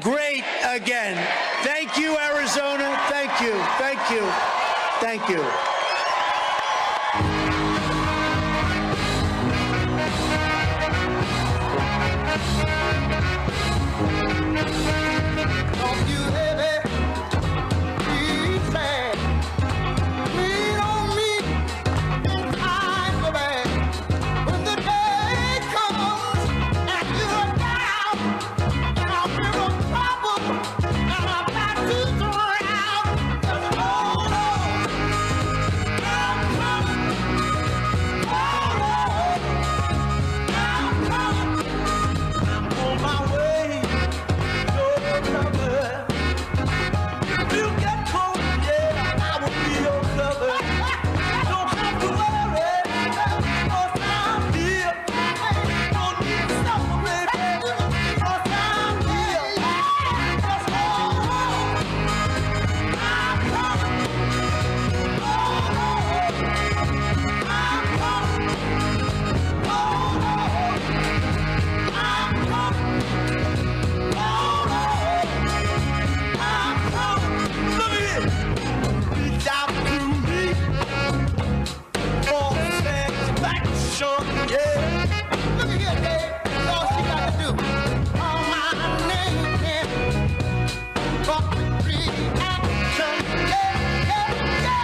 great again. Thank you, Arizona. Thank you. Thank you. Thank you. Don't you ever be sad. Lean on me in times of bad. When the day comes and you're down, and I'm in a trouble, and I'm back to drown. Just hold on, I'm coming. Hold on, I'm coming. I'm on my way. If you get cold, yeah, I will be your cover. Don't have to worry, 'cause I'm here. Don't need to suffer, baby, 'cause I'm here. Just hold on, I'm coming. Hold on, I'm coming. Hold on, I'm coming. Hold on. Look at it. Reach out to me for satisfaction, yeah. Look at here, Dave. That's all she got to do. Call my name for reaction, yeah, yeah, yeah,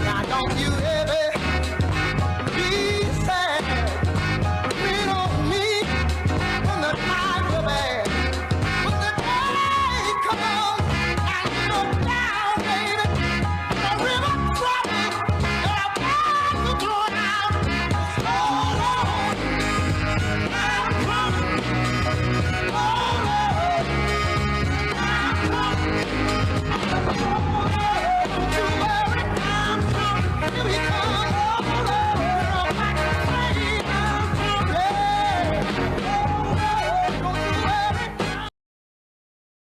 Now don't you ever be sad. Lean on me when the times are bad. When the day comes and you're down, baby, the river troubles and I'm about to drown. Hold on, I'm coming. Hold on, I'm coming. Don't you worry, I'm coming. Here we come. Hold on, back to say I'm coming. Hold on, don't you worry.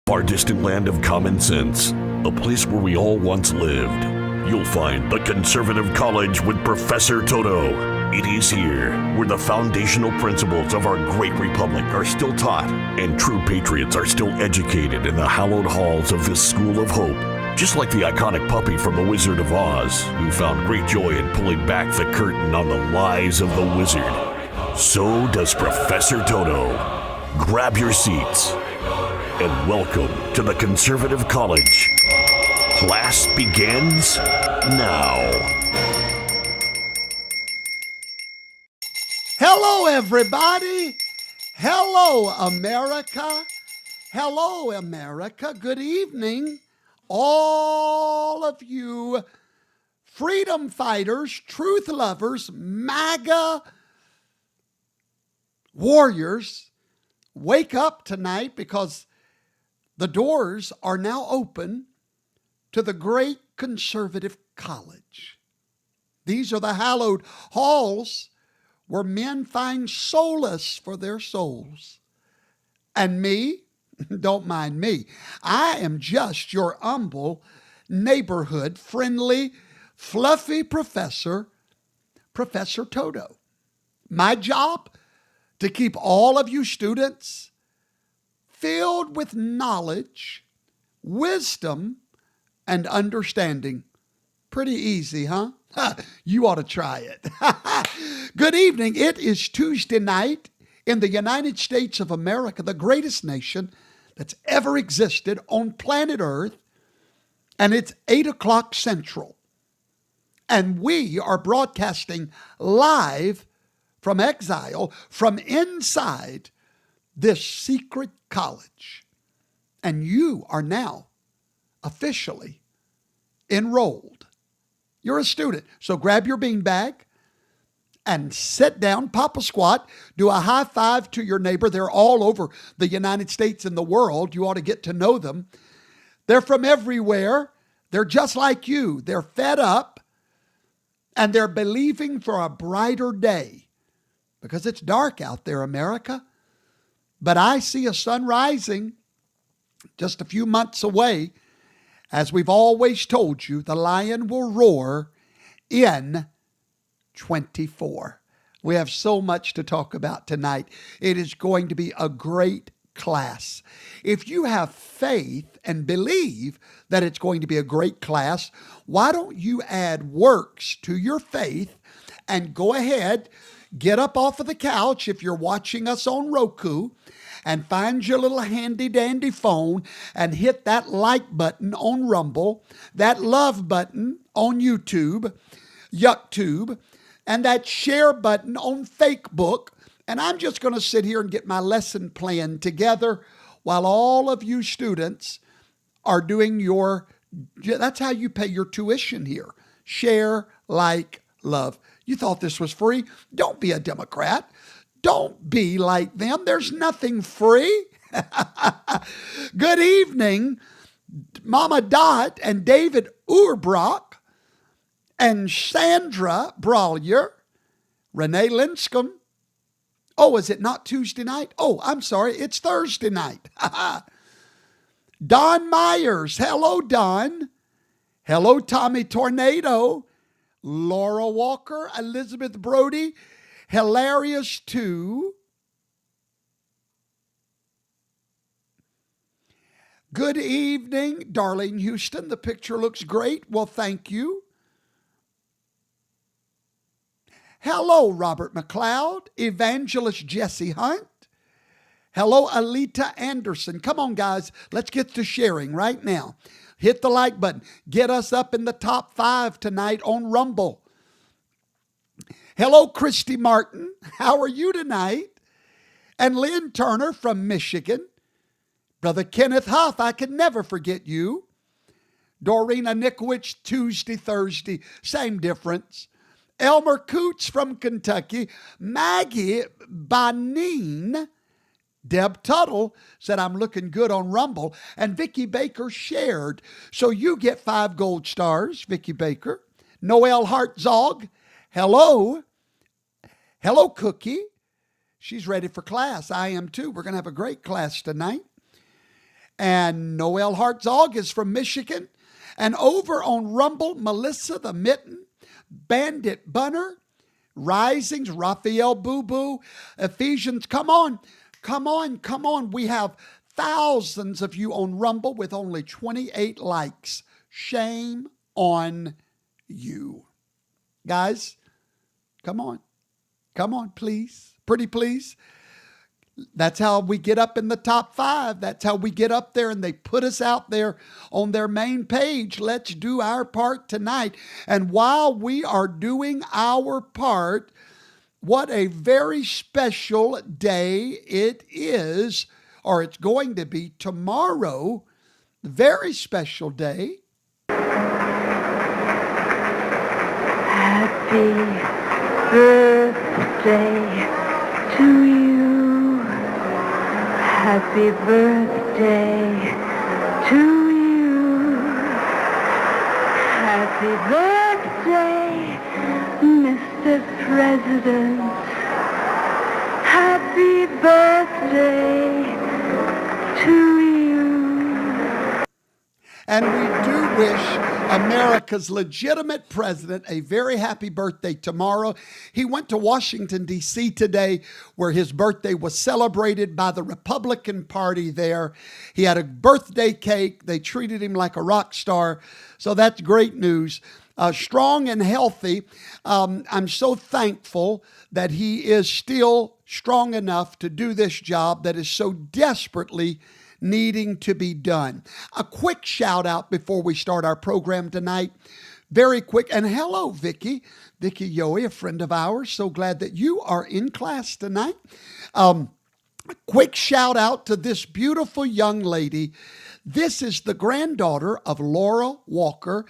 Far distant land of common sense, a place where we all once lived. You'll find the Conservative College with Professor Toto. It is here where the foundational principles of our great republic are still taught and true patriots are still educated in the hallowed halls of this school of hope. Just like the iconic puppy from The Wizard of Oz, who found great joy in pulling back the curtain on the lies of the wizard, so does Professor Toto. Grab your seats and welcome to the Conservative College. Class begins now. Hello, everybody. Hello, America. Hello, America. Good evening, all of you freedom fighters, truth lovers, MAGA warriors. Wake up tonight because the doors are now open to the great Conservative College. These are the hallowed halls where men find solace for their souls. And me, don't mind me, I am just your humble, neighborhood, friendly, fluffy professor, Professor Toto. My job, to keep all of you students filled with knowledge, wisdom, and understanding. Pretty easy, huh? You ought to try it. Good evening. It is Tuesday night in the United States of America, the greatest nation that's ever existed on planet Earth, and it's 8 o'clock Central. And we are broadcasting live from exile, from inside this secret college. And you are now officially enrolled. You're a student. So grab your beanbag and sit down, pop a squat, do a high five to your neighbor. They're all over the United States and the world. You ought to get to know them. They're from everywhere. They're just like you. They're fed up and they're believing for a brighter day. because it's dark out there, America. But I see a sun rising just a few months away. As we've always told you, the lion will roar in 24. We have so much to talk about tonight. It is going to be a great class. If you have faith and believe that it's going to be a great class, why don't you add works to your faith and go ahead, get up off of the couch if you're watching us on Roku, and find your little handy dandy phone and hit that like button on Rumble, that love button on YouTube, YuckTube, and that share button on Facebook. And I'm just going to sit here and get my lesson plan together while all of you students are doing that's how you pay your tuition here. Share, like, love. You thought this was free? Don't be a Democrat. Don't be like them. There's nothing free. Good evening, Mama Dot and David Urbrock and Sandra Brawlier, Renee Linscomb. Oh, is it not Tuesday night? Oh, I'm sorry. It's Thursday night. Don Myers. Hello, Don. Hello, Tommy Tornado. Laura Walker, Elizabeth Brody. Hilarious too. Good evening, Darlene Houston. The picture looks great. Well, thank you. Hello, Robert McLeod. Evangelist Jesse Hunt. Hello, Alita Anderson. Come on, guys. Let's get to sharing right now. Hit the like button. Get us up in the top 5 tonight on Rumble. Hello, Christy Martin. How are you tonight? And Lynn Turner from Michigan. Brother Kenneth Huff, I can never forget you. Dorina Nikowich, Tuesday, Thursday, same difference. Elmer Coots from Kentucky. Maggie Bonine. Deb Tuttle said, I'm looking good on Rumble. And Vicki Baker shared. So you get 5 gold stars, Vicki Baker. Noelle Hartzog. Hello. Hello, Cookie. She's ready for class. I am too. We're going to have a great class tonight. And Noelle Hartzog is from Michigan. And over on Rumble, Melissa the Mitten, Bandit Bunner, Risings, Raphael Boo Boo, Ephesians. Come on. Come on. Come on. We have thousands of you on Rumble with only 28 likes. Shame on you. Guys, come on. Come on, please. Pretty please. That's how we get up in the top 5. That's how we get up there, and they put us out there on their main page. Let's do our part tonight. And while we are doing our part, what a very special day it is, or it's going to be tomorrow. Very special day. Happy birthday to you. Happy birthday to you. Happy birthday, Mr. President. Happy birthday to you. And we do wish America's legitimate president a very happy birthday tomorrow. He went to Washington, D.C. today, where his birthday was celebrated by the Republican Party there. He had a birthday cake. They treated him like a rock star. So that's great news. Strong and healthy. I'm so thankful that he is still strong enough to do this job that is so desperately needing to be done. A quick shout out before we start our program tonight. Very quick. And hello, Vicki. Vicki Yohe, a friend of ours. So glad that you are in class tonight. Quick shout out to this beautiful young lady This is the granddaughter of Laura Walker,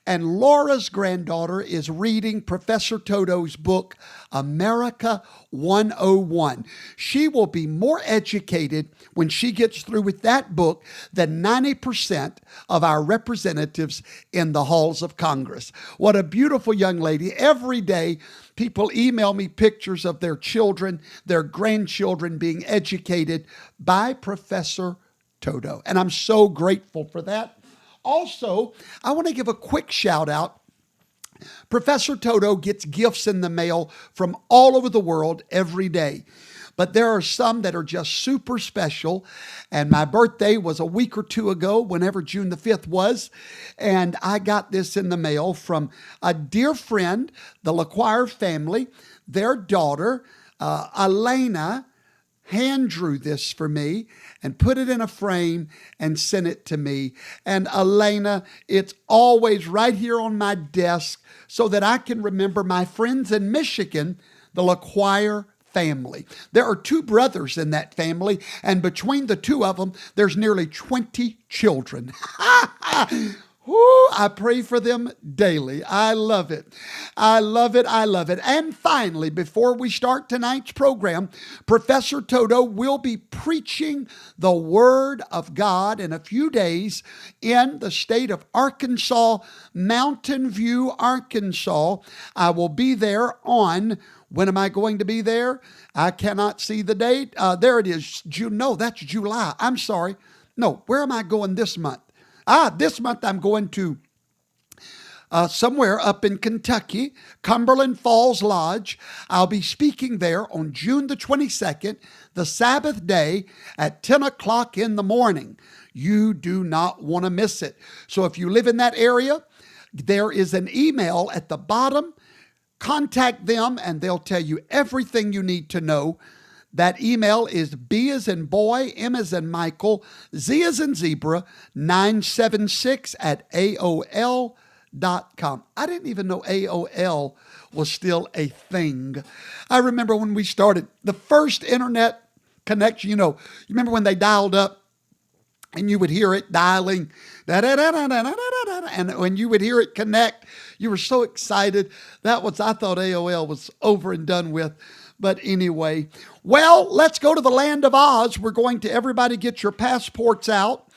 and Laura's granddaughter is reading Professor Toto's book, America 101. She will be more educated when she gets through with that book than 90% of our representatives in the halls of Congress. What a beautiful young lady. Every day, people email me pictures of their children, their grandchildren being educated by Professor Toto. And I'm so grateful for that. Also, I want to give a quick shout out. Professor Toto gets gifts in the mail from all over the world every day. But there are some that are just super special. And my birthday was a week or two ago, whenever June the 5th was. And I got this in the mail from a dear friend, the LaQuire family. Their daughter, Elena, hand drew this for me and put it in a frame and sent it to me. And Elena, it's always right here on my desk so that I can remember my friends in Michigan, the LaQuire family. There are 2 brothers in that family, and between the 2 of them, there's nearly 20 children. Woo, I pray for them daily. I love it. I love it. I love it. And finally, before we start tonight's program, Professor Toto will be preaching the Word of God in a few days in the state of Arkansas, Mountain View, Arkansas. I will be there on, when am I going to be there? I cannot see the date. There it is. June. No, that's July. I'm sorry. No, where am I going this month? This month I'm going to somewhere up in Kentucky, Cumberland Falls Lodge. I'll be speaking there on June the 22nd, the Sabbath day at 10 o'clock in the morning. You do not want to miss it. So if you live in that area, there is an email at the bottom. Contact them and they'll tell you everything you need to know. That email is B as in boy, M as in Michael, Z as in zebra, 976 at AOL.com. I didn't even know AOL was still a thing. I remember when we started the first internet connection, you remember when they dialed up and you would hear it dialing, and when you would hear it connect, you were so excited. I thought AOL was over and done with. But anyway, well, let's go to the land of Oz. We're going to, everybody get your passports out.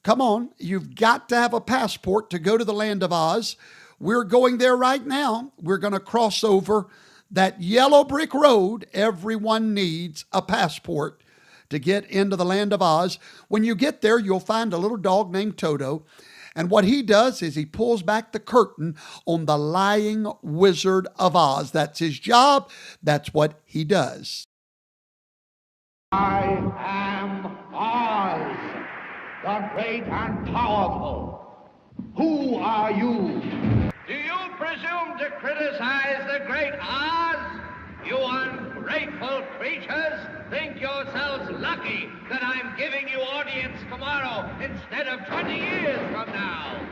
Come on, you've got to have a passport to go to the land of Oz. We're going there right now. We're going to cross over that yellow brick road. Everyone needs a passport to get into the land of Oz. When you get there, you'll find a little dog named Toto. And what he does is he pulls back the curtain on the lying Wizard of Oz. That's his job. That's what he does. I am Oz, the great and powerful. Who are you? Do you presume to criticize the great Oz? You ungrateful creatures think yourselves lucky that I'm giving you audience tomorrow instead of 20 years from now.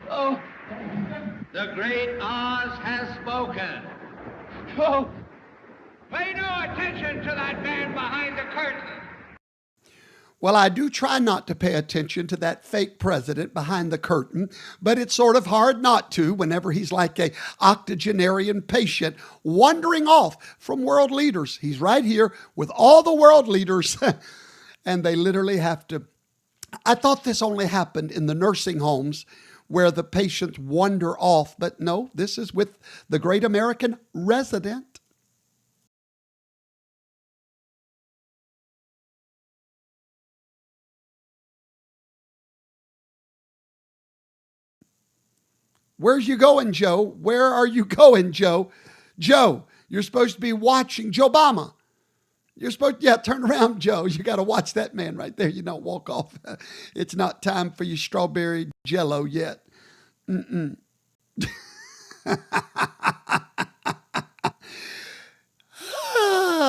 Oh, The great Oz has spoken. oh, Pay no attention to that man behind the curtain. Well, I do try not to pay attention to that fake president behind the curtain, but it's sort of hard not to whenever he's like a octogenarian patient wandering off from world leaders. He's right here with all the world leaders, and they literally have to. I thought this only happened in the nursing homes where the patients wander off, but no, this is with the great American resident. Where's you going, Joe? Where are you going, Joe? Joe, you're supposed to be watching Joe Obama. You're supposed to, turn around, Joe. You got to watch that man right there. You don't walk off. It's not time for your strawberry jello yet.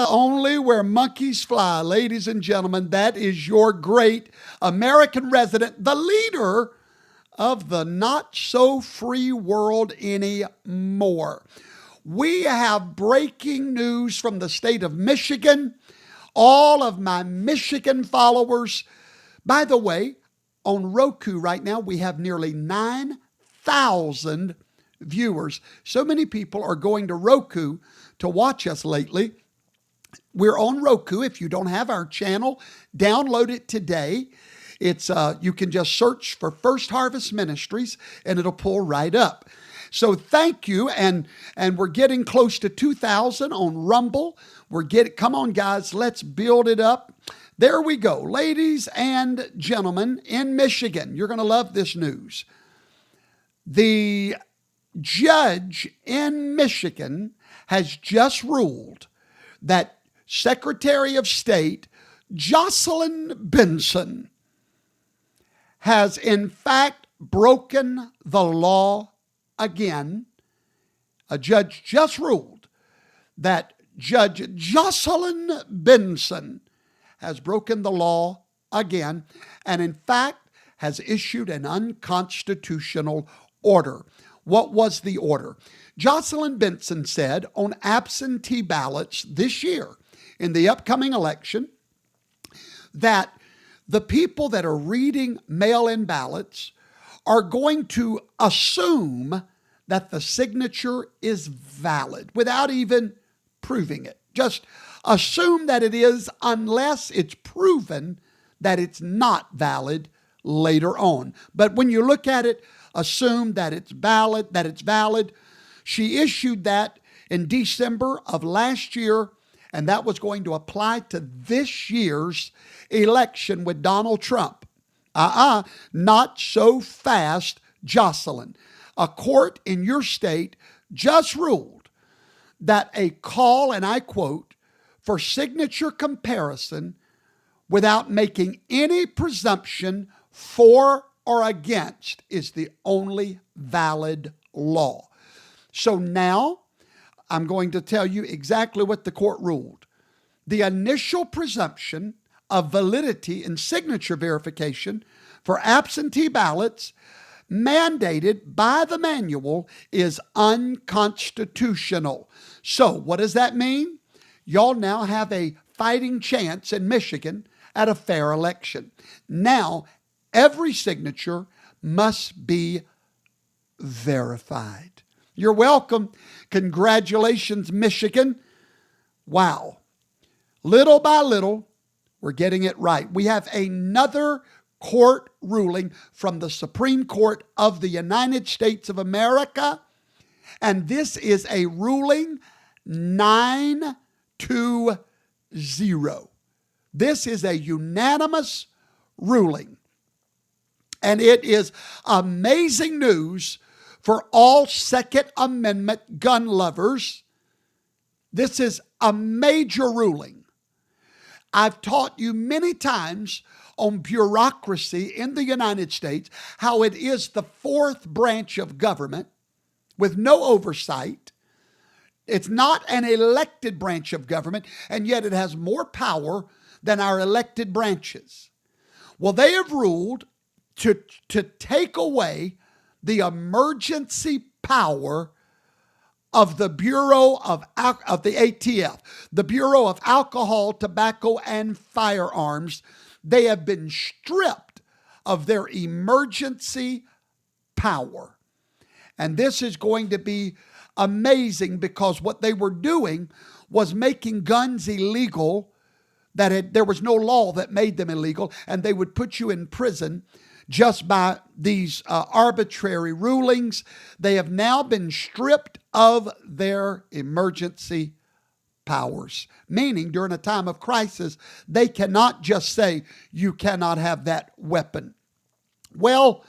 Only where monkeys fly, ladies and gentlemen. That is your great American resident, the leader of the not so free world anymore. We have breaking news from the state of Michigan. All of my Michigan followers, by the way, On Roku right now, we have nearly 9,000 viewers. So many people are going to Roku to watch us lately. We're on Roku. If you don't have our channel, download it today. It's you can just search for First Harvest Ministries and it'll pull right up. So thank you, and we're getting close to 2,000 on Rumble. Come on guys, let's build it up. There we go. Ladies and gentlemen, in Michigan, you're going to love this news. The judge in Michigan has just ruled that Secretary of State Jocelyn Benson has in fact broken the law again. A judge just ruled that Judge Jocelyn Benson has broken the law again, and in fact has issued an unconstitutional order. What was the order? Jocelyn Benson said on absentee ballots this year in the upcoming election that the people that are reading mail-in ballots are going to assume that the signature is valid without even proving it. Just assume that it is unless it's proven that it's not valid later on. But when you look at it, assume that it's valid. She issued that in December of last year, and that was going to apply to this year's election with Donald Trump. Not so fast, Jocelyn. A court in your state just ruled that a call, and I quote, for signature comparison without making any presumption for or against is the only valid law. So now I'm going to tell you exactly what the court ruled. The initial presumption of validity in signature verification for absentee ballots mandated by the manual is unconstitutional. So what does that mean? Y'all now have a fighting chance in Michigan at a fair election. Now, every signature must be verified. You're welcome. Congratulations, Michigan. Wow. Little by little, we're getting it right. We have another court ruling from the Supreme Court of the United States of America, and this is a ruling 9-0. This is a unanimous ruling, and it is amazing news for all Second Amendment gun lovers. This is a major ruling. I've taught you many times on bureaucracy in the United States, how it is the fourth branch of government with no oversight. It's not an elected branch of government, and yet it has more power than our elected branches. Well, they have ruled to take away the emergency power of the Bureau of the ATF, the Bureau of Alcohol, Tobacco, and Firearms. They have been stripped of their emergency power. And this is going to be amazing, because what they were doing was making guns illegal. There was no law that made them illegal, and they would put you in prison just by these arbitrary rulings. They have now been stripped of their emergency powers, meaning during a time of crisis, they cannot just say, you cannot have that weapon. Well,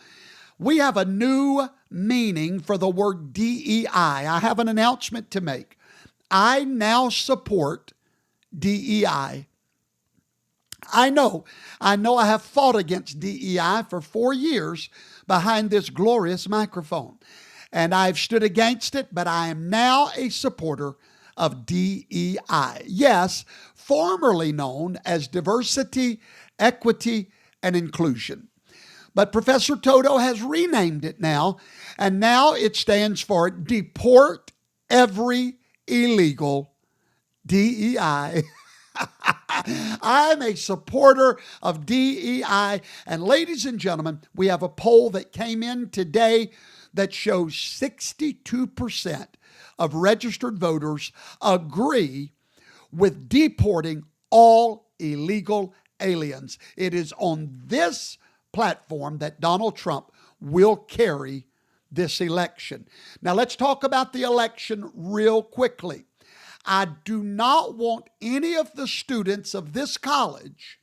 we have a new meaning for the word DEI. I have an announcement to make. I now support DEI. I know I have fought against DEI for 4 years behind this glorious microphone, and I've stood against it, but I am now a supporter of DEI. Yes, formerly known as diversity, equity, and inclusion. But Professor Toto has renamed it now, and now it stands for Deport Every Illegal DEI. I'm a supporter of DEI. And ladies and gentlemen, we have a poll that came in today that shows 62% of registered voters agree with deporting all illegal aliens. It is on this platform that Donald Trump will carry this election. Now let's talk about the election real quickly. I do not want any of the students of this college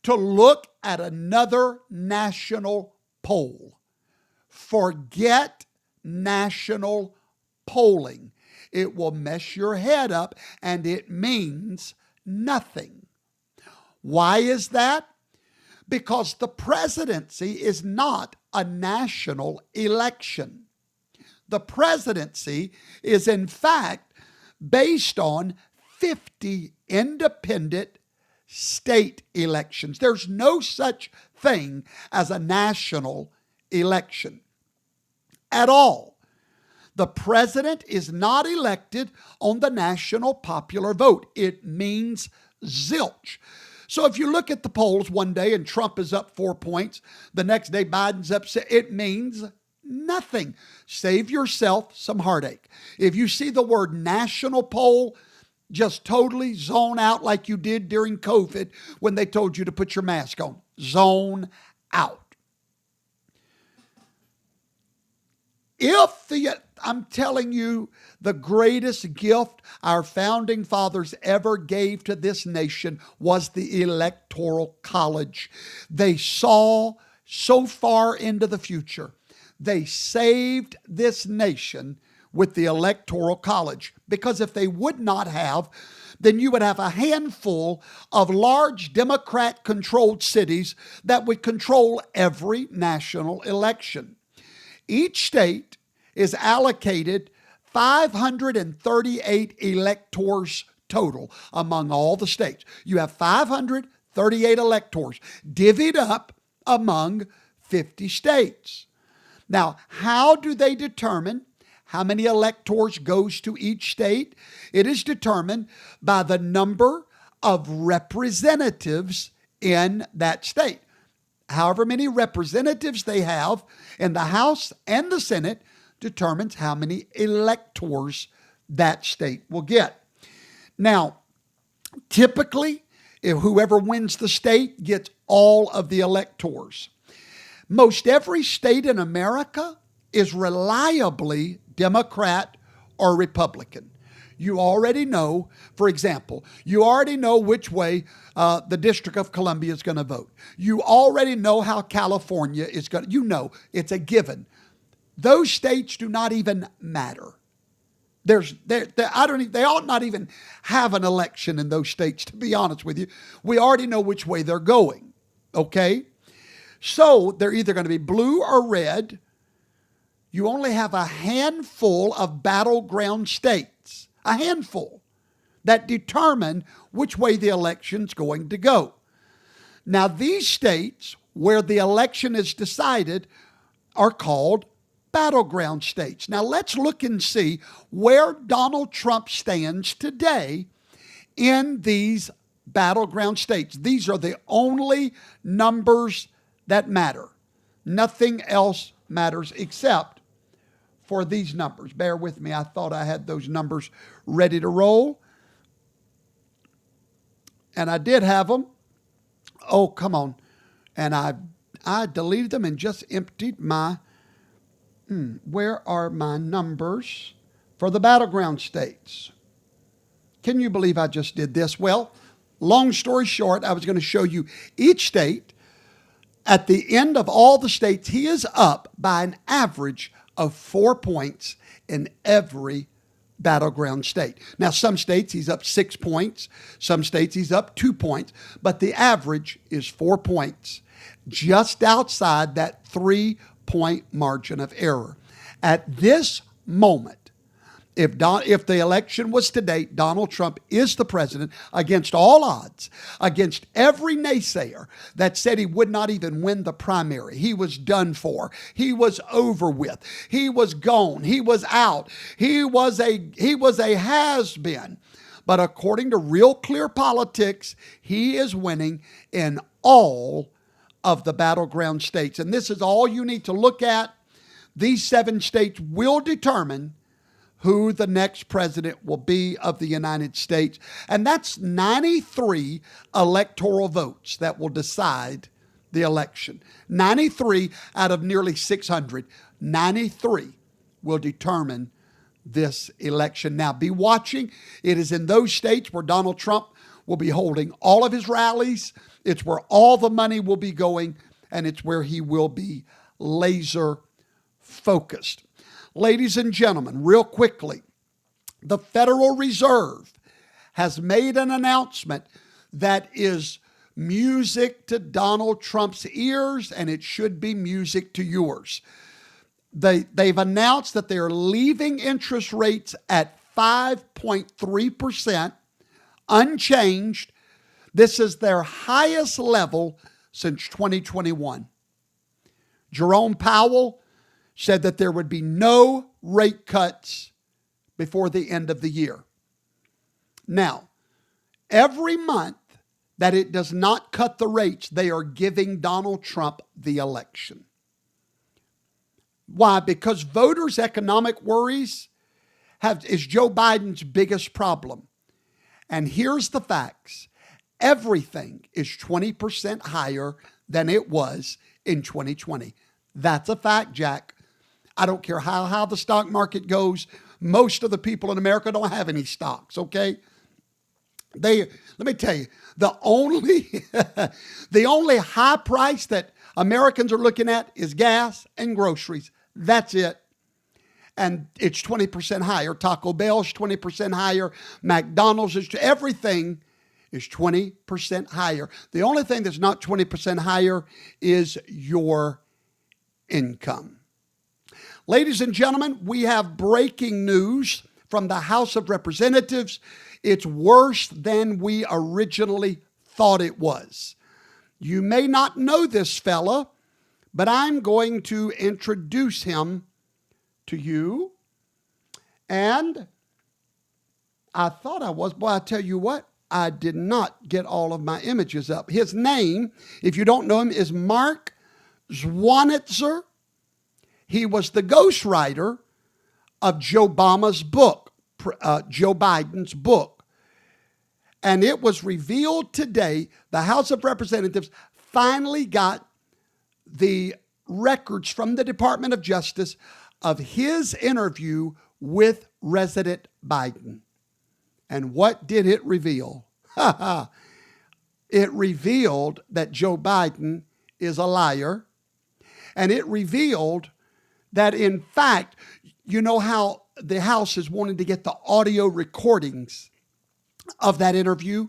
to look at another national poll. Forget national polling. It will mess your head up and it means nothing. Why is that? Because the presidency is not a national election. The presidency is, in fact, based on 50 independent state elections. There's no such thing as a national election at all. The president is not elected on the national popular vote. It means zilch. So if you look at the polls one day and Trump is up 4 points, the next day Biden's up 6, it means nothing. Save yourself some heartache. If you see the word national poll, just totally zone out like you did during COVID when they told you to put your mask on. Zone out. I'm telling you, the greatest gift our founding fathers ever gave to this nation was the Electoral College. They saw so far into the future. They saved this nation with the Electoral College, because if they would not have, then you would have a handful of large Democrat-controlled cities that would control every national election. Each state is allocated 538 electors total among all the states. You have 538 electors divvied up among 50 states. Now, how do they determine how many electors goes to each state? It is determined by the number of representatives in that state. However many representatives they have in the House and the Senate determines how many electors that state will get. Now, typically, if whoever wins the state gets all of the electors. Most every state in America is reliably Democrat or Republican. You already know, for example, you already know which way the District of Columbia is going to vote. You already know how California is going to, you know, it's a given. Those states do not even matter. They ought not even have an election in those states, to be honest with you. We already know which way they're going, okay? So they're either going to be blue or red. You only have a handful of battleground states, a handful, that determine which way the election's going to go. Now, these states where the election is decided are called battleground states. Now, let's look and see where Donald Trump stands today in these battleground states. These are the only numbers that matter. Nothing else matters except for these numbers. Bear with me. I thought I had those numbers ready to roll. And I did have them. Oh, come on. And I deleted them and just emptied my... where are my numbers for the battleground states? Can you believe I just did this? Well, long story short, I was going to show you each state. At the end of all the states, he is up by an average of 4 points in every battleground state. Now, some states he's up 6 points. Some states he's up 2 points. But the average is 4 points, just outside that 3-point margin of error. At this moment, if the election was today, Donald Trump is the president against all odds, against every naysayer that said he would not even win the primary. He was done for. He was over with. He was gone. He was out. He was a has-been. But according to Real Clear Politics, he is winning in all of the battleground states. And this is all you need to look at. These 7 states will determine who the next president will be of the United States. And that's 93 electoral votes that will decide the election. 93 out of nearly 600. 93 will determine this election. Now, be watching. It is in those states where Donald Trump will be holding all of his rallies. It's where all the money will be going, and it's where he will be laser focused. Ladies and gentlemen, real quickly, the Federal Reserve has made an announcement that is music to Donald Trump's ears, and it should be music to yours. They've announced that they're leaving interest rates at 5.3%, unchanged. This is their highest level since 2021. Jerome Powell said that there would be no rate cuts before the end of the year. Now, every month that it does not cut the rates, they are giving Donald Trump the election. Why? Because voters' economic worries is Joe Biden's biggest problem. And here's the facts. Everything is 20% higher than it was in 2020. That's a fact, Jack. I don't care how the stock market goes. Most of the people in America don't have any stocks, okay? Let me tell you, the only high price that Americans are looking at is gas and groceries. That's it. And it's 20% higher. Taco Bell's 20% higher. McDonald's everything is 20% higher. The only thing that's not 20% higher is your income. Ladies and gentlemen, we have breaking news from the House of Representatives. It's worse than we originally thought it was. You may not know this fella, but I'm going to introduce him to you. And I thought I was, boy, I tell you what, I did not get all of my images up. His name, if you don't know him, is Mark Zwanitzer. He was the ghostwriter of Joe Biden's book. And it was revealed today, the House of Representatives finally got the records from the Department of Justice of his interview with President Biden. And what did it reveal? It revealed that Joe Biden is a liar. And it revealed that, in fact, you know how the House is wanting to get the audio recordings of that interview?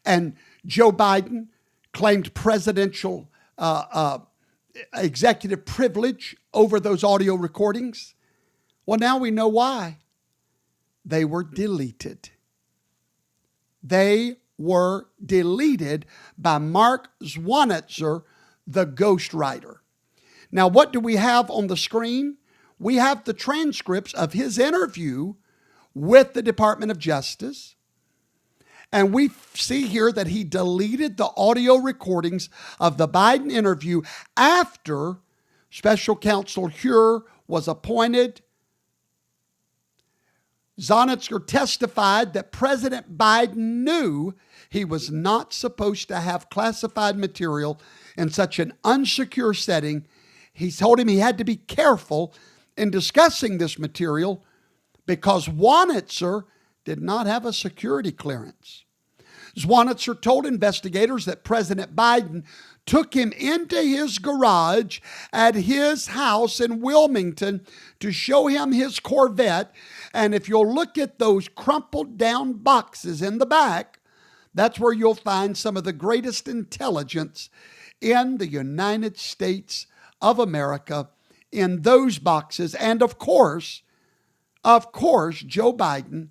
And Joe Biden claimed presidential executive privilege over those audio recordings. Well, now we know why. They were deleted. They were deleted by Mark Zwanitzer, the ghostwriter. Now, what do we have on the screen? We have the transcripts of his interview with the Department of Justice. And we see here that he deleted the audio recordings of the Biden interview after Special Counsel Hur was appointed. Zwanitzer testified that President Biden knew he was not supposed to have classified material in such an unsecure setting. He told him he had to be careful in discussing this material because Zwanitzer did not have a security clearance. Zwanitzer told investigators that President Biden took him into his garage at his house in Wilmington to show him his Corvette. And if you'll look at those crumpled down boxes in the back, that's where you'll find some of the greatest intelligence in the United States of America, in those boxes. And of course, Joe Biden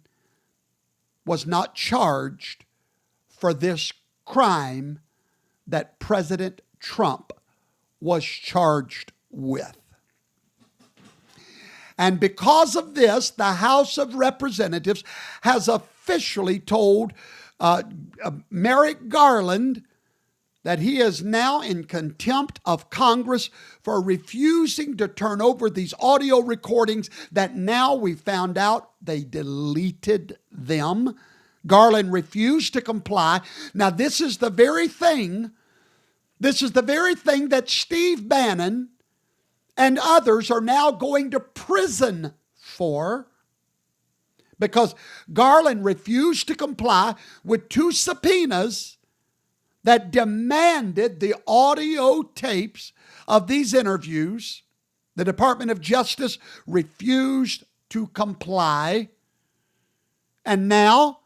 was not charged for this crime that President Trump was charged with. And because of this, the House of Representatives has officially told Merrick Garland that he is now in contempt of Congress for refusing to turn over these audio recordings that now we found out they deleted them. Garland refused to comply. Now, this is the very thing that Steve Bannon and others are now going to prison for, because Garland refused to comply with 2 subpoenas that demanded the audio tapes of these interviews. The Department of Justice refused to comply. And now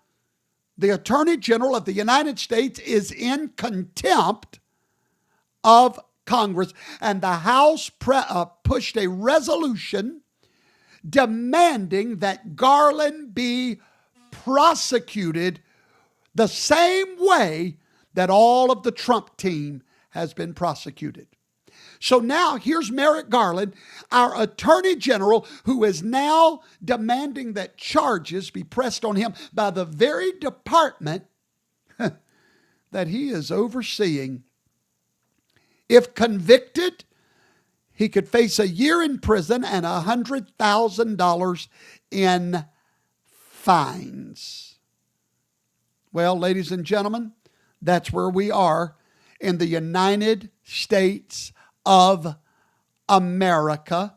the Attorney General of the United States is in contempt of Congress. And the House pushed a resolution demanding that Garland be prosecuted the same way that all of the Trump team has been prosecuted. So now here's Merrick Garland, our Attorney General, who is now demanding that charges be pressed on him by the very department that he is overseeing. If convicted, he could face a year in prison and $100,000 in fines. Well, ladies and gentlemen, that's where we are in the United States of America.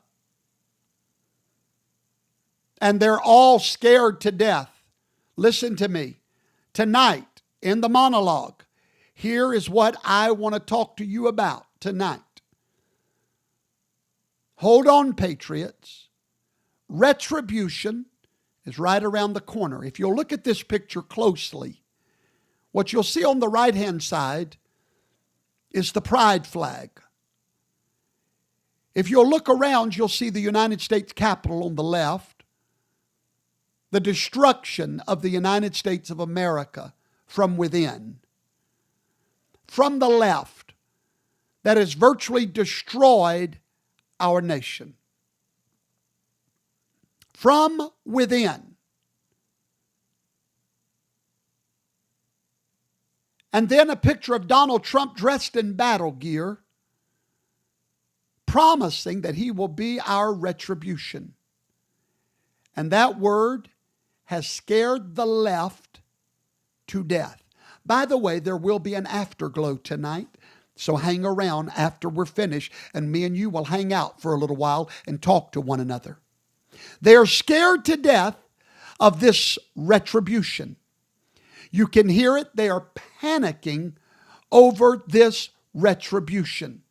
And they're all scared to death. Listen to me. Tonight, in the monologue, here is what I want to talk to you about tonight. Hold on, Patriots. Retribution is right around the corner. If you'll look at this picture closely, what you'll see on the right-hand side is the pride flag. If you'll look around, you'll see the United States Capitol on the left, the destruction of the United States of America from within. From the left, that has virtually destroyed our nation. From within. And then a picture of Donald Trump dressed in battle gear, promising that he will be our retribution. And that word has scared the left to death. By the way, there will be an afterglow tonight, so hang around after we're finished, and me and you will hang out for a little while and talk to one another. They are scared to death of this retribution. You can hear it. They are panicking over this retribution.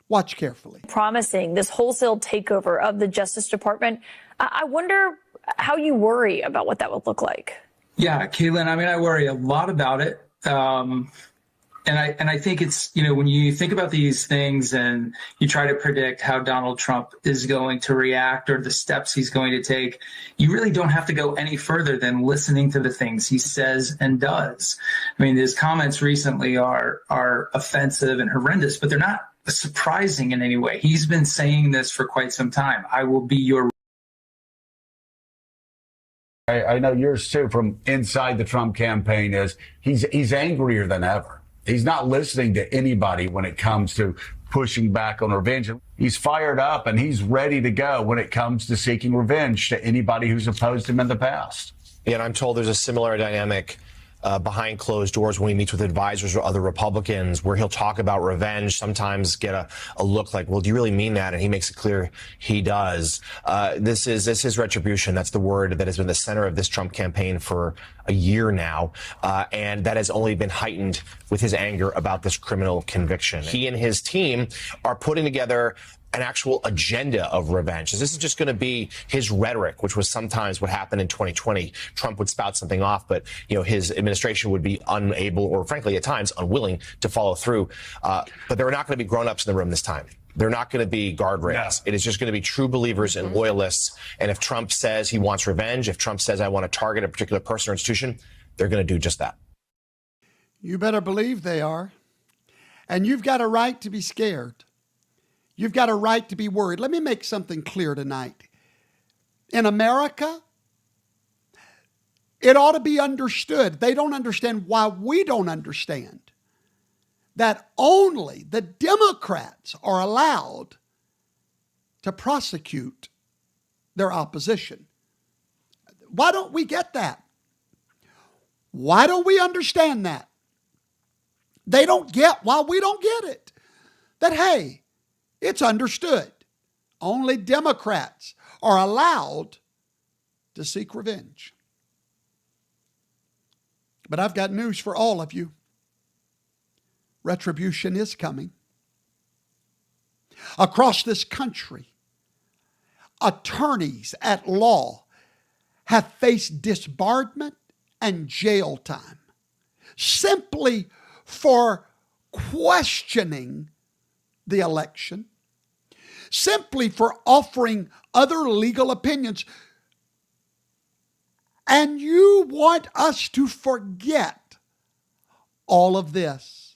Watch carefully. Promising this wholesale takeover of the Justice Department. I wonder how you worry about what that would look like. Yeah, Caitlin, I mean, I worry a lot about it. And I think it's, when you think about these things and you try to predict how Donald Trump is going to react or the steps he's going to take, you really don't have to go any further than listening to the things he says and does. I mean, his comments recently are offensive and horrendous, but they're not surprising in any way. He's been saying this for quite some time. I will be your... I know yours too from inside the Trump campaign is he's angrier than ever. He's not listening to anybody when it comes to pushing back on revenge. He's fired up and he's ready to go when it comes to seeking revenge to anybody who's opposed him in the past. Yeah, and I'm told there's a similar dynamic behind closed doors when he meets with advisors or other Republicans, where he'll talk about revenge, sometimes get a look like, well, do you really mean that? And he makes it clear he does. This is retribution. That's the word that has been the center of this Trump campaign for a year now. And that has only been heightened with his anger about this criminal conviction. He and his team are putting together an actual agenda of revenge. This is just going to be his rhetoric, which was sometimes what happened in 2020. Trump would spout something off, but his administration would be unable, or frankly at times unwilling, to follow through. But there are not going to be grown-ups in the room this time. They're not going to be guardrails. No. It is just going to be true believers and loyalists. And if Trump says he wants revenge, if Trump says I want to target a particular person or institution, they're going to do just that. You better believe they are. And you've got a right to be scared. You've got a right to be worried. Let me make something clear tonight. in America, it ought to be understood. They don't understand why we don't understand that only the Democrats are allowed to prosecute their opposition. Why don't we get that? Why don't we understand that? They don't get why we don't get it. That, hey, it's understood. Only Democrats are allowed to seek revenge. But I've got news for all of you. Retribution is coming. Across this country, attorneys at law have faced disbarment and jail time simply for questioning the election, simply for offering other legal opinions. And you want us to forget all of this.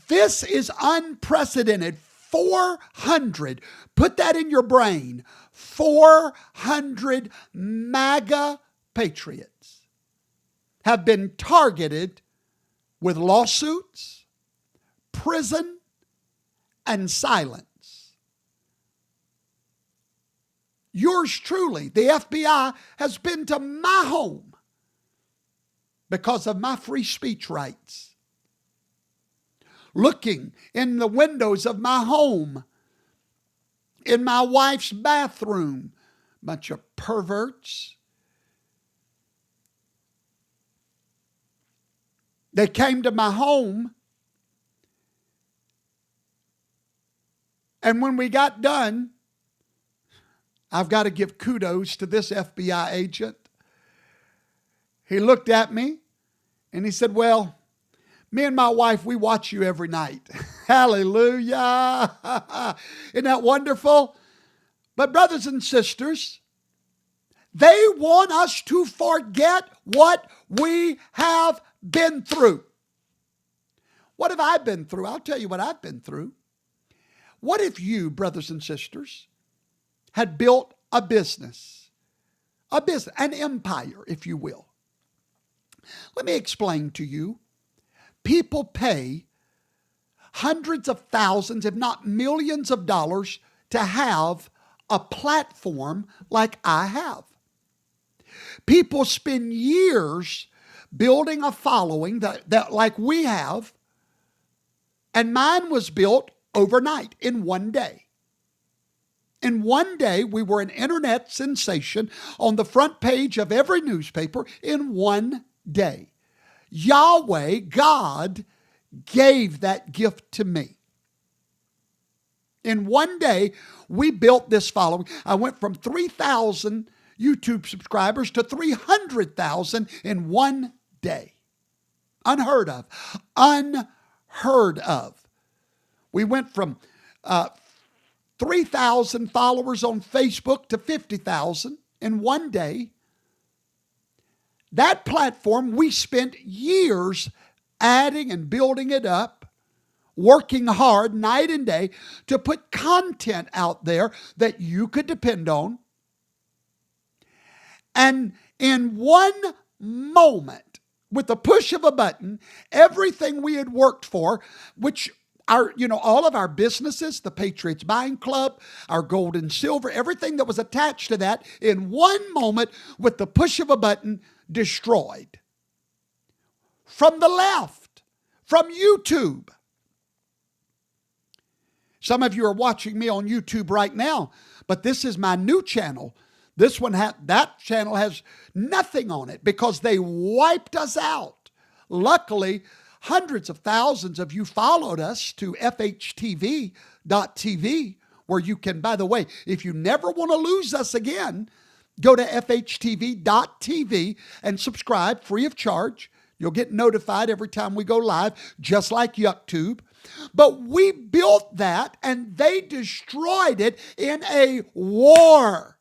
This is unprecedented. 400, put that in your brain, 400 MAGA patriots have been targeted with lawsuits, prison, and silence. Yours truly, the FBI, has been to my home because of my free speech rights. Looking in the windows of my home, in my wife's bathroom, bunch of perverts. They came to my home, and when we got done, I've got to give kudos to this FBI agent. He looked at me and he said, well, me and my wife, we watch you every night. Hallelujah. Isn't that wonderful? But brothers and sisters, they want us to forget what we have been through. What have I been through? I'll tell you what I've been through. What if you, brothers and sisters, had built a business, an empire, if you will? Let me explain to you. People pay hundreds of thousands, if not millions of dollars to have a platform like I have. People spend years building a following that like we have, and mine was built overnight in one day. In one day, we were an internet sensation on the front page of every newspaper in one day. Yahweh, God, gave that gift to me. In one day, we built this following. I went from 3,000 YouTube subscribers to 300,000 in one day. Unheard of. Unheard of. We went from 3,000 followers on Facebook to 50,000 in one day. That platform, we spent years adding and building it up, working hard night and day to put content out there that you could depend on. And in one moment, with the push of a button, everything we had worked for, which all of our businesses, the Patriots Buying Club, our gold and silver, everything that was attached to that, in one moment, with the push of a button, destroyed. From the left, from YouTube. Some of you are watching me on YouTube right now, but this is my new channel. This one, that channel has nothing on it because they wiped us out. Luckily, hundreds of thousands of you followed us to fhtv.tv, where you can, by the way, if you never want to lose us again, go to fhtv.tv and subscribe free of charge. You'll get notified every time we go live, just like YuckTube. But we built that and they destroyed it in a war.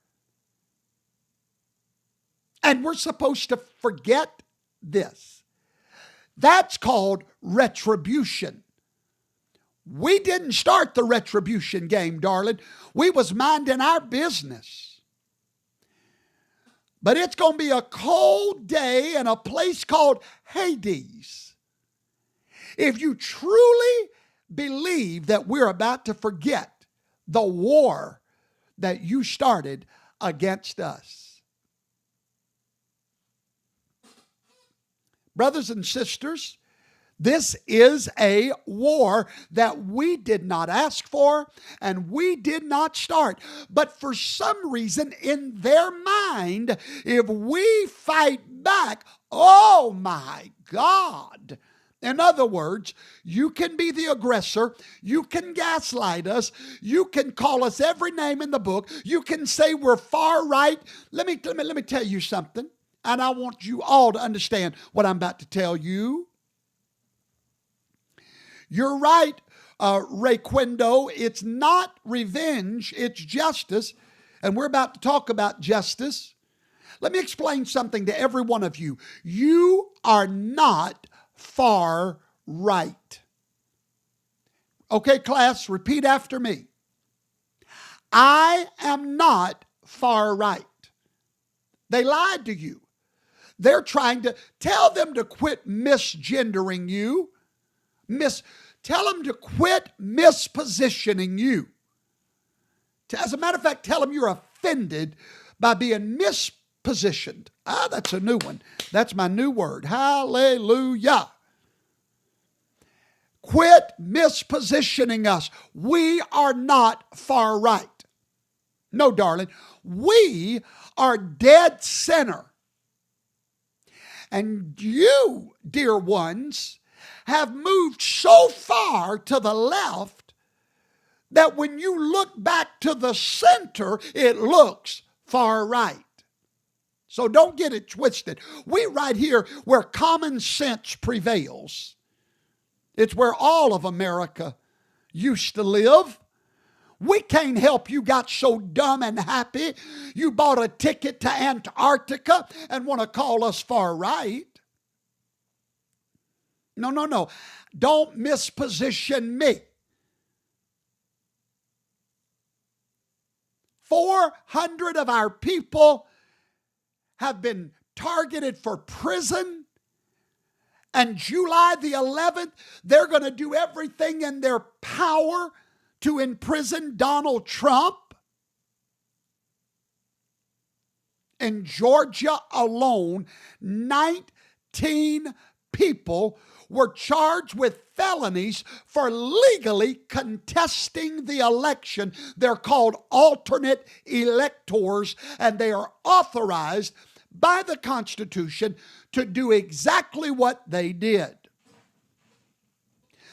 And we're supposed to forget this. That's called retribution. We didn't start the retribution game, darling. We was minding our business. But it's going to be a cold day in a place called Hades. If you truly believe that we're about to forget the war that you started against us. Brothers and sisters, this is a war that we did not ask for and we did not start. But for some reason in their mind, if we fight back, oh my God. In other words, you can be the aggressor. You can gaslight us. You can call us every name in the book. You can say we're far right. Let me tell you something. And I want you all to understand what I'm about to tell you. You're right, Rayquendo. It's not revenge, it's justice. And we're about to talk about justice. Let me explain something to every one of you. You are not far right. Okay, class, repeat after me. I am not far right. They lied to you. They're trying to tell them to quit misgendering you. Tell them to quit mispositioning you. As a matter of fact, tell them you're offended by being mispositioned. That's a new one. That's my new word. Hallelujah. Quit mispositioning us. We are not far right. No, darling. We are dead center. And you, dear ones, have moved so far to the left that when you look back to the center, it looks far right. So don't get it twisted. We right here where common sense prevails. It's where all of America used to live. We can't help you got so dumb and happy you bought a ticket to Antarctica and want to call us far right. No. Don't misposition me. 400 of our people have been targeted for prison. And July the 11th, they're going to do everything in their power to imprison Donald Trump. In Georgia alone, 19 people were charged with felonies for legally contesting the election. They're called alternate electors, and they are authorized by the Constitution to do exactly what they did.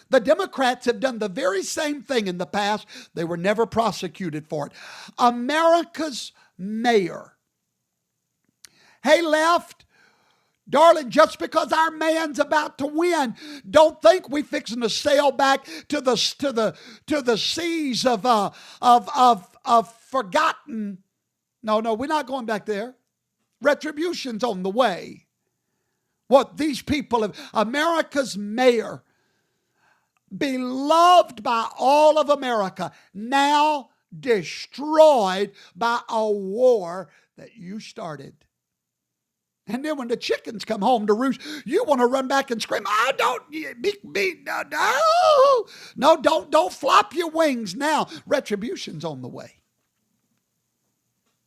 The Democrats have done the very same thing in the past. They were never prosecuted for it. America's mayor. Hey, left. Darling, just because our man's about to win, don't think we fixing to sail back to the seas of forgotten. No, we're not going back there. Retribution's on the way. What these people have, America's mayor, beloved by all of America, now destroyed by a war that you started. And then when the chickens come home to roost, you want to run back and scream, "Oh, don't flop your wings now. Retribution's on the way."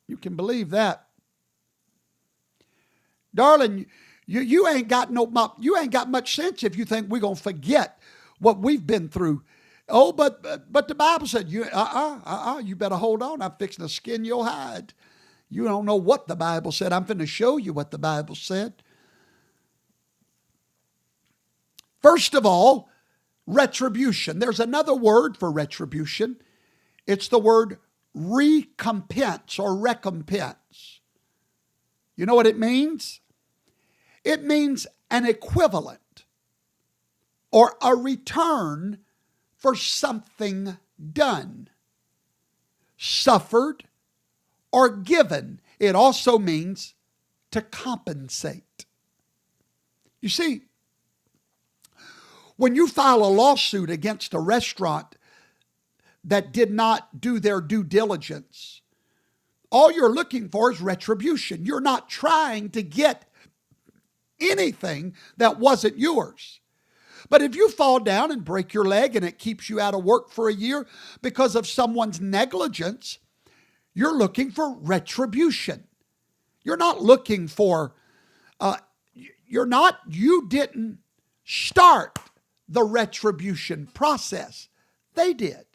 You can believe that. Darling, you ain't got much sense if you think we're going to forget what we've been through. Oh, but the Bible said, you better hold on. I'm fixing to skin your hide. You don't know what the Bible said. I'm finna show you what the Bible said. First of all, retribution. There's another word for retribution. It's the word recompense or recompense. You know what it means? It means an equivalent or a return for something done, suffered, or given. It also means to compensate. You see, When you file a lawsuit against a restaurant that did not do their due diligence, all you're looking for is retribution. You're not trying to get anything that wasn't yours. But if you fall down and break your leg and it keeps you out of work for a year because of someone's negligence, you're looking for retribution. You're not looking for, you didn't start the retribution process. They did.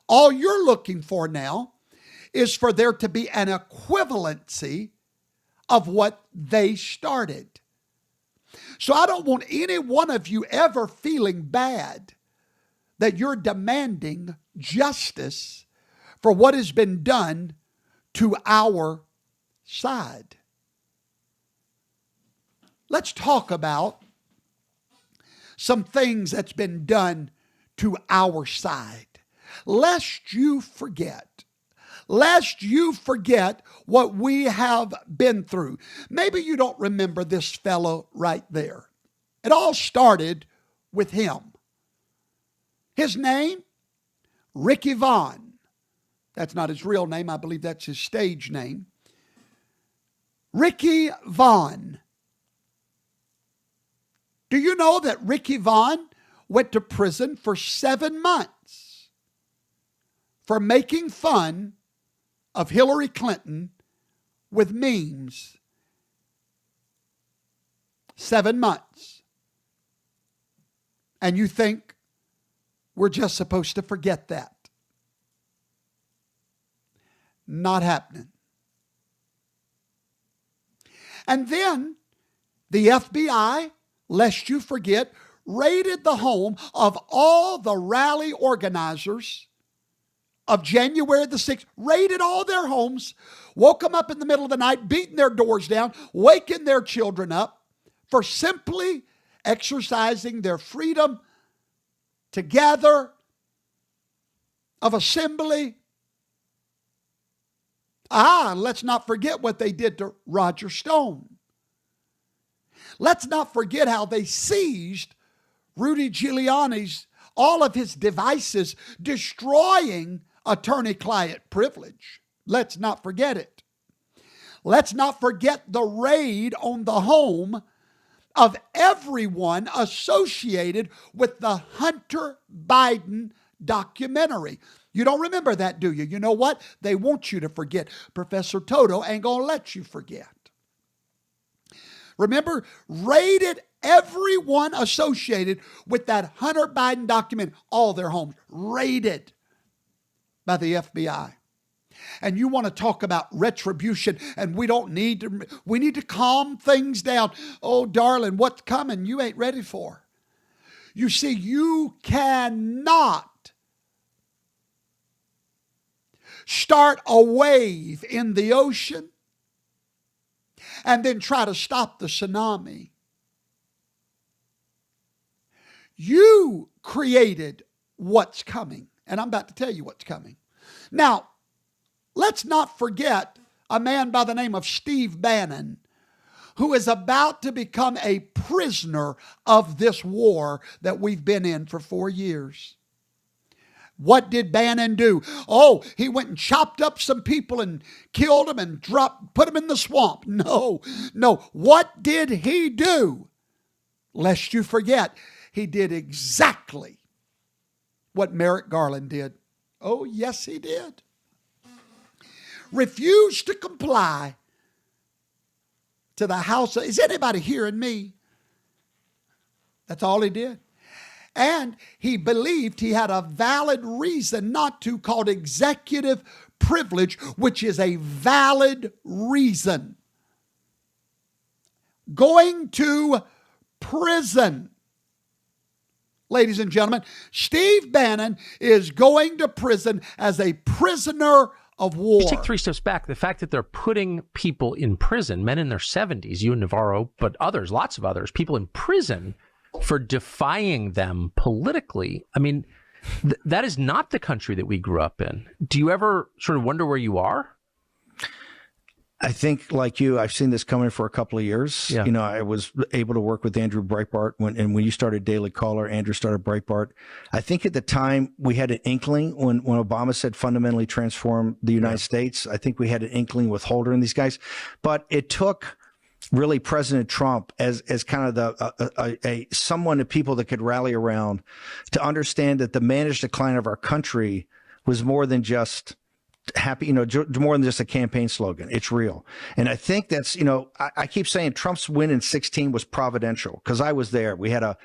All you're looking for now is for there to be an equivalency of what they started. So I don't want any one of you ever feeling bad that you're demanding justice for what has been done to our side. Let's talk about some things that's been done to our side. Lest you forget what we have been through. Maybe you don't remember this fellow right there. It all started with him. His name, Ricky Vaughn. That's not his real name. I believe that's his stage name. Ricky Vaughn. Do you know that Ricky Vaughn went to prison for 7 months for making fun of Hillary Clinton with memes? 7 months. And you think we're just supposed to forget that? Not happening. And then the FBI, lest you forget, raided the home of all the rally organizers of January the 6th, raided all their homes, woke them up in the middle of the night, beating their doors down, waking their children up for simply exercising their freedom to gather, of assembly. And let's not forget what they did to Roger Stone. Let's not forget how they seized Rudy Giuliani's, all of his devices, destroying attorney-client privilege. Let's not forget it. Let's not forget the raid on the home of everyone associated with the Hunter Biden documentary. You don't remember that, do you? You know what? They want you to forget. Professor Toto ain't going to let you forget. Remember, raided everyone associated with that Hunter Biden document, all their homes, raided by the FBI. And you want to talk about retribution, and we need to calm things down. Oh, darling, what's coming you ain't ready for. You see, you cannot start a wave in the ocean and then try to stop the tsunami. You created what's coming, and I'm about to tell you what's coming. Now, let's not forget a man by the name of Steve Bannon, who is about to become a prisoner of this war that we've been in for 4 years. What did Bannon do? Oh, he went and chopped up some people and killed them and put them in the swamp. No. What did he do? Lest you forget, he did exactly what Merrick Garland did. Oh, yes, he did. Refused to comply to the House. Is anybody hearing me? That's all he did. And he believed he had a valid reason not to, called executive privilege, which is a valid reason. Going to prison. Ladies and gentlemen, Steve Bannon is going to prison as a prisoner of war. You take 3 steps back. The fact that they're putting people in prison, men in their 70s, you and Navarro, but others, lots of others, people in prison for defying them politically. I mean, that is not the country that we grew up in. Do you ever sort of wonder where you are? I think, like you, I've seen this coming for a couple of years. Yeah. I was able to work with Andrew Breitbart when you started Daily Caller. Andrew started Breitbart. I think at the time we had an inkling when Obama said fundamentally transform the United States. I think we had an inkling with Holder and these guys, but it took really President Trump as kind of the someone of people that could rally around to understand that the managed decline of our country was more than just happy, more than just a campaign slogan. It's real. And I think that's, I keep saying Trump's win in 2016 was providential because I was there. We had a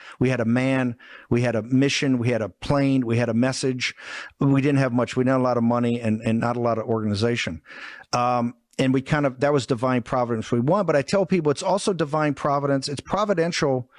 man, we had a mission, we had a plane, we had a message. We didn't have much. We didn't have a lot of money and not a lot of organization. And we that was divine providence. We won, but I tell people it's also divine providence. It's providential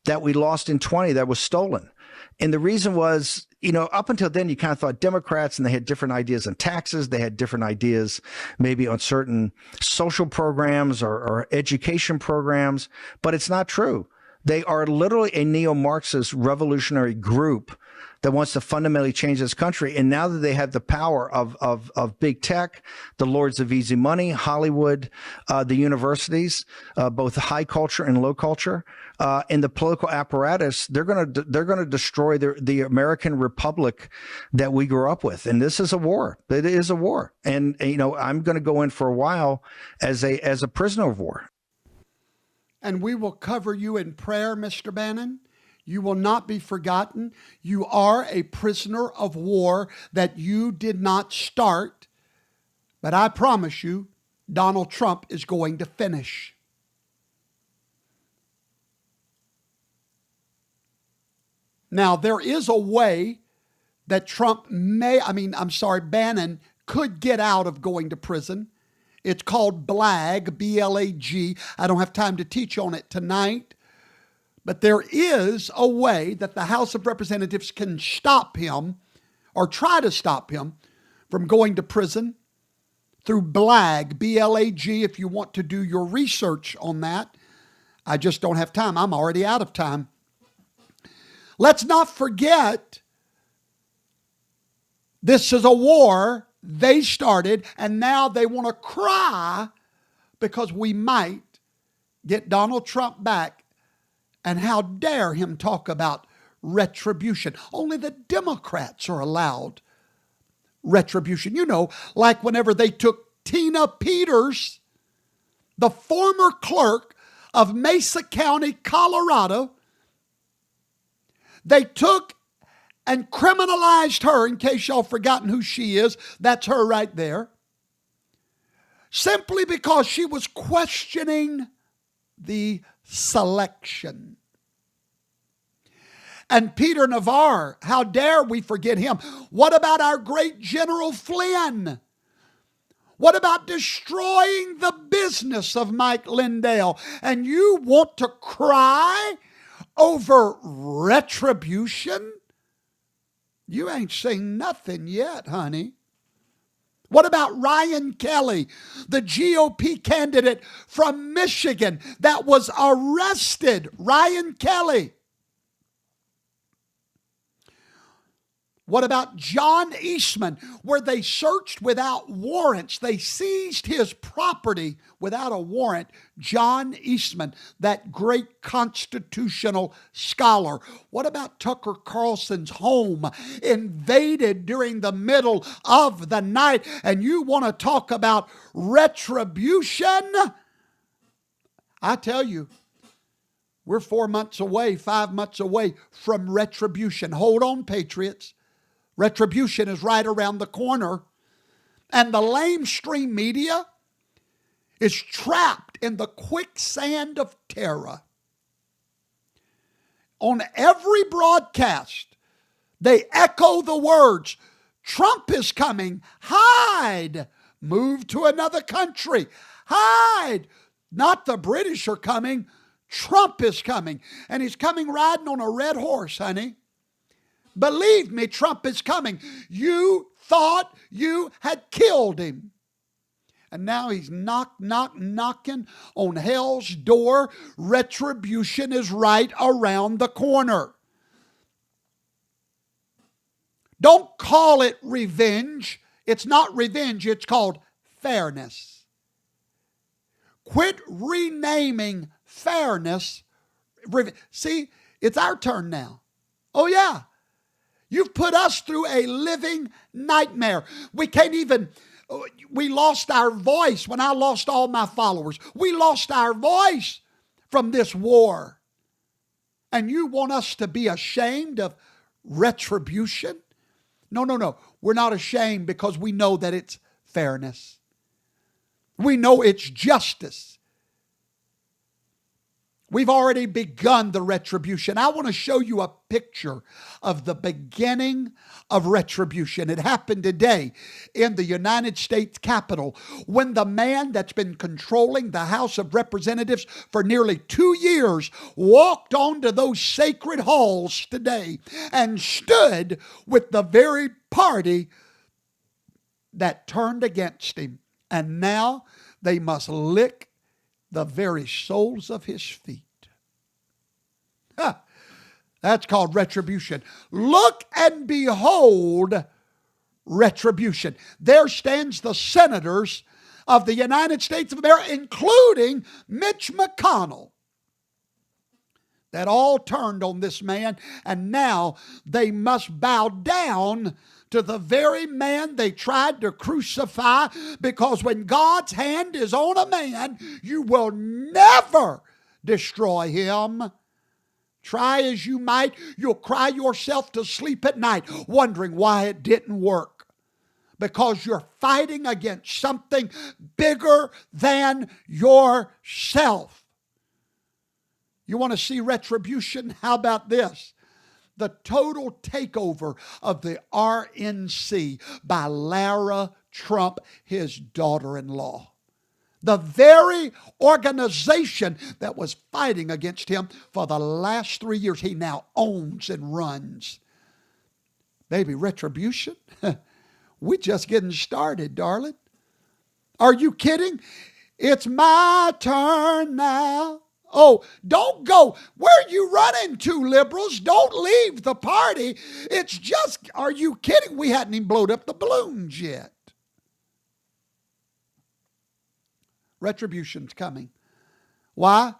that we lost in 20, that was stolen. And the reason was, up until then, you kind of thought Democrats, and they had different ideas on taxes. They had different ideas maybe on certain social programs or education programs, but it's not true. They are literally a neo-Marxist revolutionary group that wants to fundamentally change this country. And now that they have the power of big tech, the lords of easy money, Hollywood, the universities, both high culture and low culture, and the political apparatus, they're going to destroy the American republic that we grew up with. And this is a war. It is a war. And I'm going to go in for a while as a prisoner of war. And we will cover you in prayer, Mr. Bannon. You will not be forgotten. You are a prisoner of war that you did not start. But I promise you, Donald Trump is going to finish. Now, there is a way that Bannon could get out of going to prison. It's called BLAG, B-L-A-G. I don't have time to teach on it tonight. But there is a way that the House of Representatives can stop him or try to stop him from going to prison through BLAG, B-L-A-G, if you want to do your research on that. I just don't have time. I'm already out of time. Let's not forget, this is a war they started, and now they want to cry because we might get Donald Trump back. And how dare him talk about retribution? Only the Democrats are allowed retribution. Like whenever they took Tina Peters, the former clerk of Mesa County, Colorado, they took and criminalized her. In case y'all forgotten who she is, that's her right there. Simply because she was questioning the selection. And Peter Navarre, how dare we forget him? What about our great General Flynn? What about destroying the business of Mike Lindell? And you want to cry over retribution? You ain't seen nothing yet, honey. What about Ryan Kelly, the GOP candidate from Michigan that was arrested? Ryan Kelly. What about John Eastman, where they searched without warrants? They seized his property without a warrant. John Eastman, that great constitutional scholar. What about Tucker Carlson's home invaded during the middle of the night? And you want to talk about retribution? I tell you, we're 4 months away, 5 months away from retribution. Hold on, Patriots. Retribution is right around the corner. And the lamestream media is trapped in the quicksand of terror. On every broadcast, they echo the words, Trump is coming, hide, move to another country, hide. Not the British are coming, Trump is coming. And he's coming riding on a red horse, honey. Believe me, Trump is coming. You thought you had killed him. And now he's knocking on hell's door. Retribution is right around the corner. Don't call it revenge. It's not revenge. It's called fairness. Quit renaming fairness. See, it's our turn now. Oh, yeah. You've put us through a living nightmare. We can't even, we lost our voice when I lost all my followers. We lost our voice from this war. And you want us to be ashamed of retribution? No, no, no. We're not ashamed because we know that it's fairness. We know it's justice. We've already begun the retribution. I want to show you a picture of the beginning of retribution. It happened today in the United States Capitol when the man that's been controlling the House of Representatives for nearly 2 years walked onto those sacred halls today and stood with the very party that turned against him. And now they must lick the very soles of his feet. That's called retribution. Look and behold retribution. There stands the senators of the United States of America, including Mitch McConnell, that all turned on this man, and now they must bow down to the very man they tried to crucify, because when God's hand is on a man, you will never destroy him. Try as you might, you'll cry yourself to sleep at night wondering why it didn't work. Because you're fighting against something bigger than yourself. You want to see retribution? How about this? The total takeover of the RNC by Lara Trump, his daughter-in-law. The very organization that was fighting against him for the last 3 years, he now owns and runs. Baby, retribution? We just getting started, darling. Are you kidding? It's my turn now. Oh, don't go. Where are you running to, liberals? Don't leave the party. It's just, are you kidding? We hadn't even blown up the balloons yet. Retribution's coming. Why?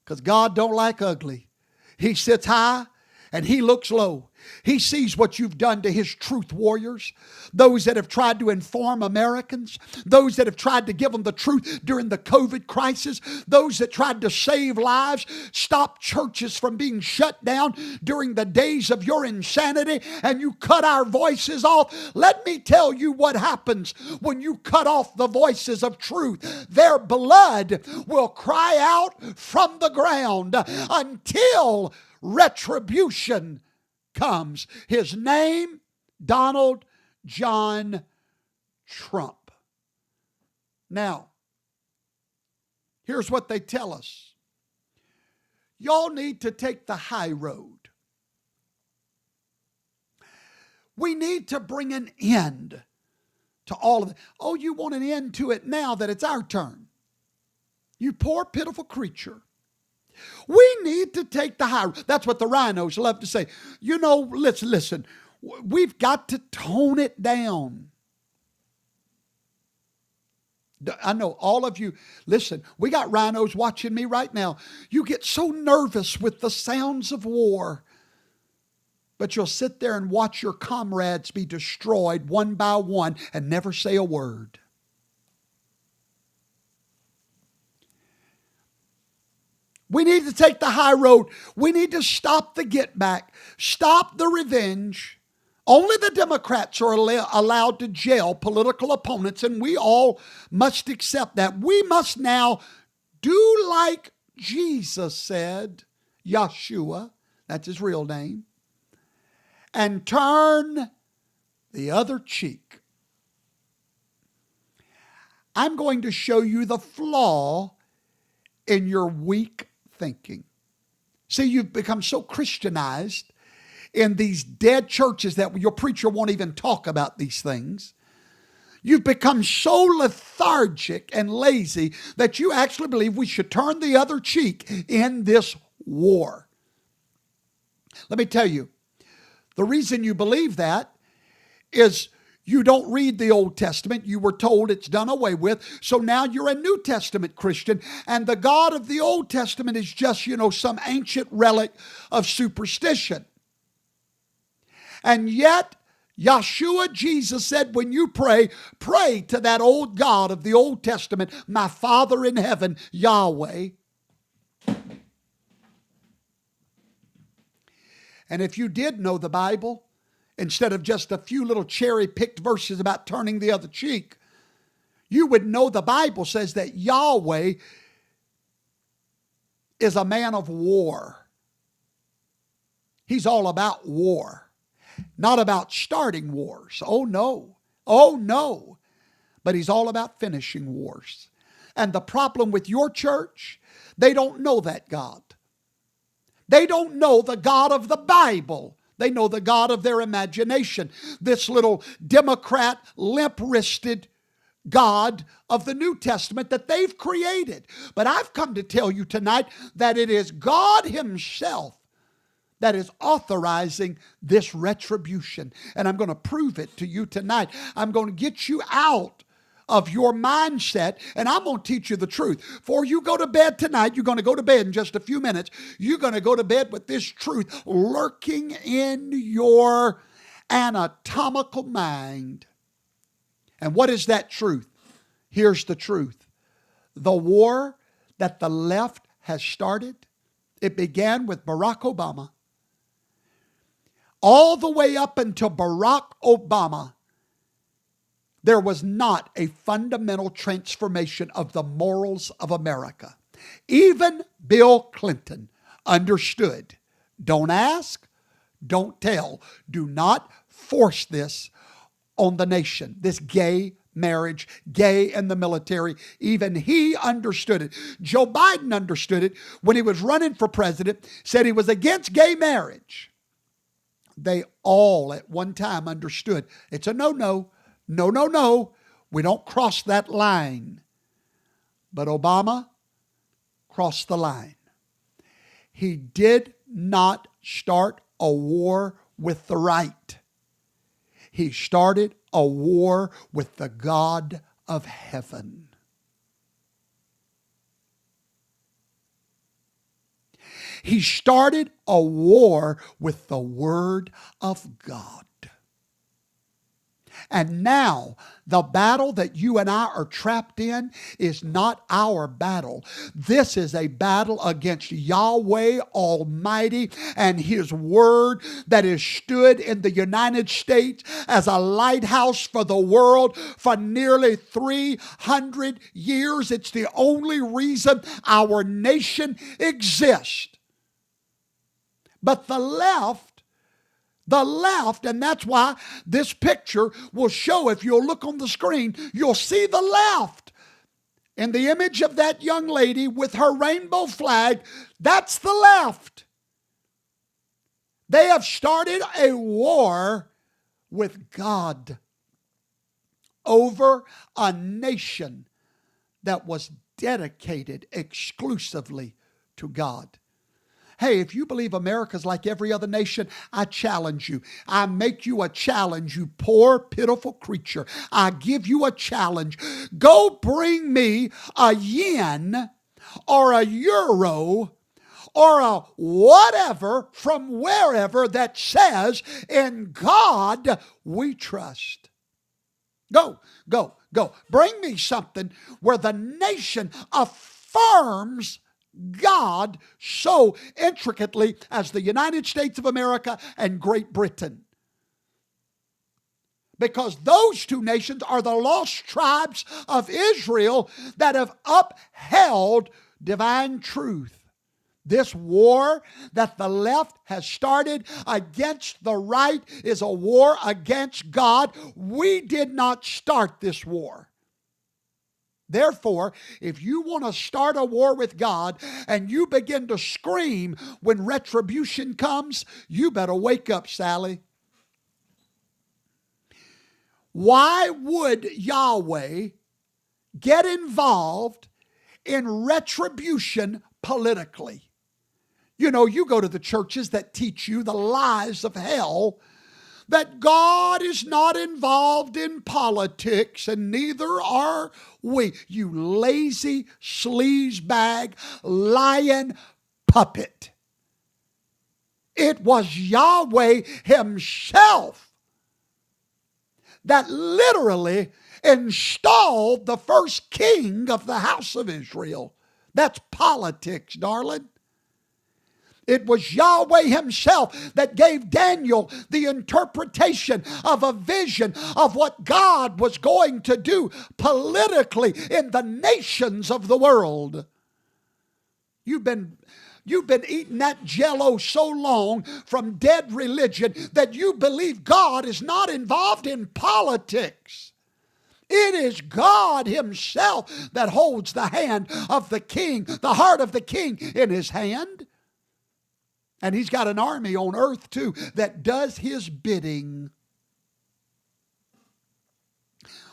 Because God don't like ugly. He sits high and he looks low. He sees what you've done to his truth warriors, those that have tried to inform Americans, those that have tried to give them the truth during the COVID crisis, those that tried to save lives, stop churches from being shut down during the days of your insanity, and you cut our voices off. Let me tell you what happens when you cut off the voices of truth. Their blood will cry out from the ground until retribution comes. His name, Donald John Trump. Now, here's what they tell us. Y'all need to take the high road. We need to bring an end to all of it. Oh, you want an end to it now that it's our turn. You poor, pitiful creature. We need to take the high road. That's what the rhinos love to say. You know, listen. We've got to tone it down. I know all of you, listen, we got rhinos watching me right now. You get so nervous with the sounds of war, but you'll sit there and watch your comrades be destroyed one by one and never say a word. We need to take the high road. We need to stop the get back, stop the revenge. Only the Democrats are allowed to jail political opponents, and we all must accept that. We must now do like Jesus said, Yeshua, that's his real name, and turn the other cheek. I'm going to show you the flaw in your weak thinking. See, you've become so Christianized in these dead churches that your preacher won't even talk about these things. You've become so lethargic and lazy that you actually believe we should turn the other cheek in this war. Let me tell you, the reason you believe that is You don't read the Old Testament. You were told it's done away with. So now you're a New Testament Christian. And the God of the Old Testament is just, some ancient relic of superstition. And yet, Yeshua, Jesus said, when you pray, pray to that old God of the Old Testament, my Father in heaven, Yahweh. And if you did know the Bible, instead of just a few little cherry-picked verses about turning the other cheek, you would know the Bible says that Yahweh is a man of war. He's all about war, not about starting wars. Oh, no. Oh, no. But he's all about finishing wars. And the problem with your church, they don't know that God. They don't know the God of the Bible. They know the God of their imagination. This little Democrat, limp-wristed God of the New Testament that they've created. But I've come to tell you tonight that it is God himself that is authorizing this retribution. And I'm going to prove it to you tonight. I'm going to get you out of your mindset, and I'm going to teach you the truth. Before you go to bed tonight, you're going to go to bed in just a few minutes. You're going to go to bed with this truth lurking in your anatomical mind. And what is that truth? Here's the truth. The war that the left has started, it began with Barack Obama. All the way up until Barack Obama, there was not a fundamental transformation of the morals of America. Even Bill Clinton understood. Don't ask, don't tell. Do not force this on the nation, this gay marriage, gay in the military. Even he understood it. Joe Biden understood it when he was running for president, said he was against gay marriage. They all at one time understood it's a no-no. No, no, no. We don't cross that line. But Obama crossed the line. He did not start a war with the right. He started a war with the God of heaven. He started a war with the Word of God. And now, the battle that you and I are trapped in is not our battle. This is a battle against Yahweh Almighty and His Word that has stood in the United States as a lighthouse for the world for nearly 300 years. It's the only reason our nation exists. But the left, and that's why this picture will show, if you'll look on the screen, you'll see the left. In the image of that young lady with her rainbow flag, that's the left. They have started a war with God over a nation that was dedicated exclusively to God. Hey, if you believe America's like every other nation, I challenge you. I make you a challenge, you poor, pitiful creature. I give you a challenge. Go bring me a yen or a euro or a whatever from wherever that says, in God we trust. Go. Bring me something where the nation affirms God so intricately as the United States of America and Great Britain. Because those two nations are the lost tribes of Israel that have upheld divine truth. This war that the left has started against the right is a war against God. We did not start this war. Therefore, if you want to start a war with God and you begin to scream when retribution comes, you better wake up, Sally. Why would Yahweh get involved in retribution politically? You know, you go to the churches that teach you the lies of hell. that God is not involved in politics, and neither are we. You lazy, sleazebag, lying puppet. It was Yahweh himself that literally installed the first king of the house of Israel. That's politics, darling. It was Yahweh himself that gave Daniel the interpretation of a vision of what God was going to do politically in the nations of the world. You've been eating that jello so long from dead religion that you believe God is not involved in politics. It is God himself that holds the hand of the king, the heart of the king in his hand. And he's got an army on earth too that does his bidding.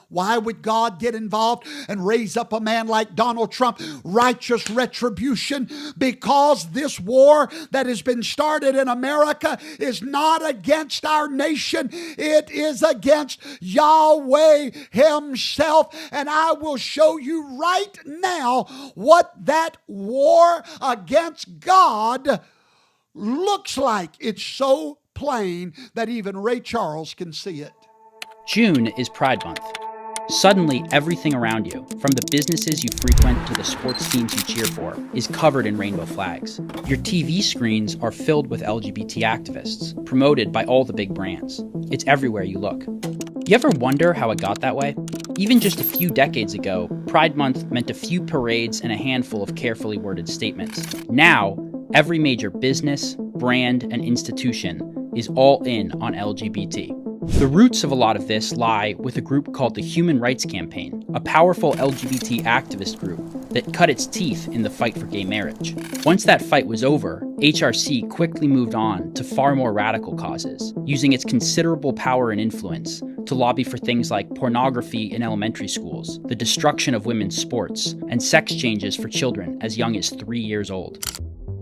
Why would God get involved and raise up a man like Donald Trump? Righteous retribution. Because this war that has been started in America is not against our nation. It is against Yahweh himself. And I will show you right now what that war against God looks like. It's so plain that even Ray Charles can see it. June is Pride Month. Suddenly, everything around you, from the businesses you frequent to the sports teams you cheer for, is covered in rainbow flags. Your TV screens are filled with LGBT activists, promoted by all the big brands. It's everywhere you look. You ever wonder how it got that way? Even just a few decades ago, Pride Month meant a few parades and a handful of carefully worded statements. Now, every major business, brand, and institution is all in on LGBT. The roots of a lot of this lie with a group called the Human Rights Campaign, a powerful LGBT activist group that cut its teeth in the fight for gay marriage. Once that fight was over, HRC quickly moved on to far more radical causes, using its considerable power and influence to lobby for things like pornography in elementary schools, the destruction of women's sports, and sex changes for children as young as 3 years old.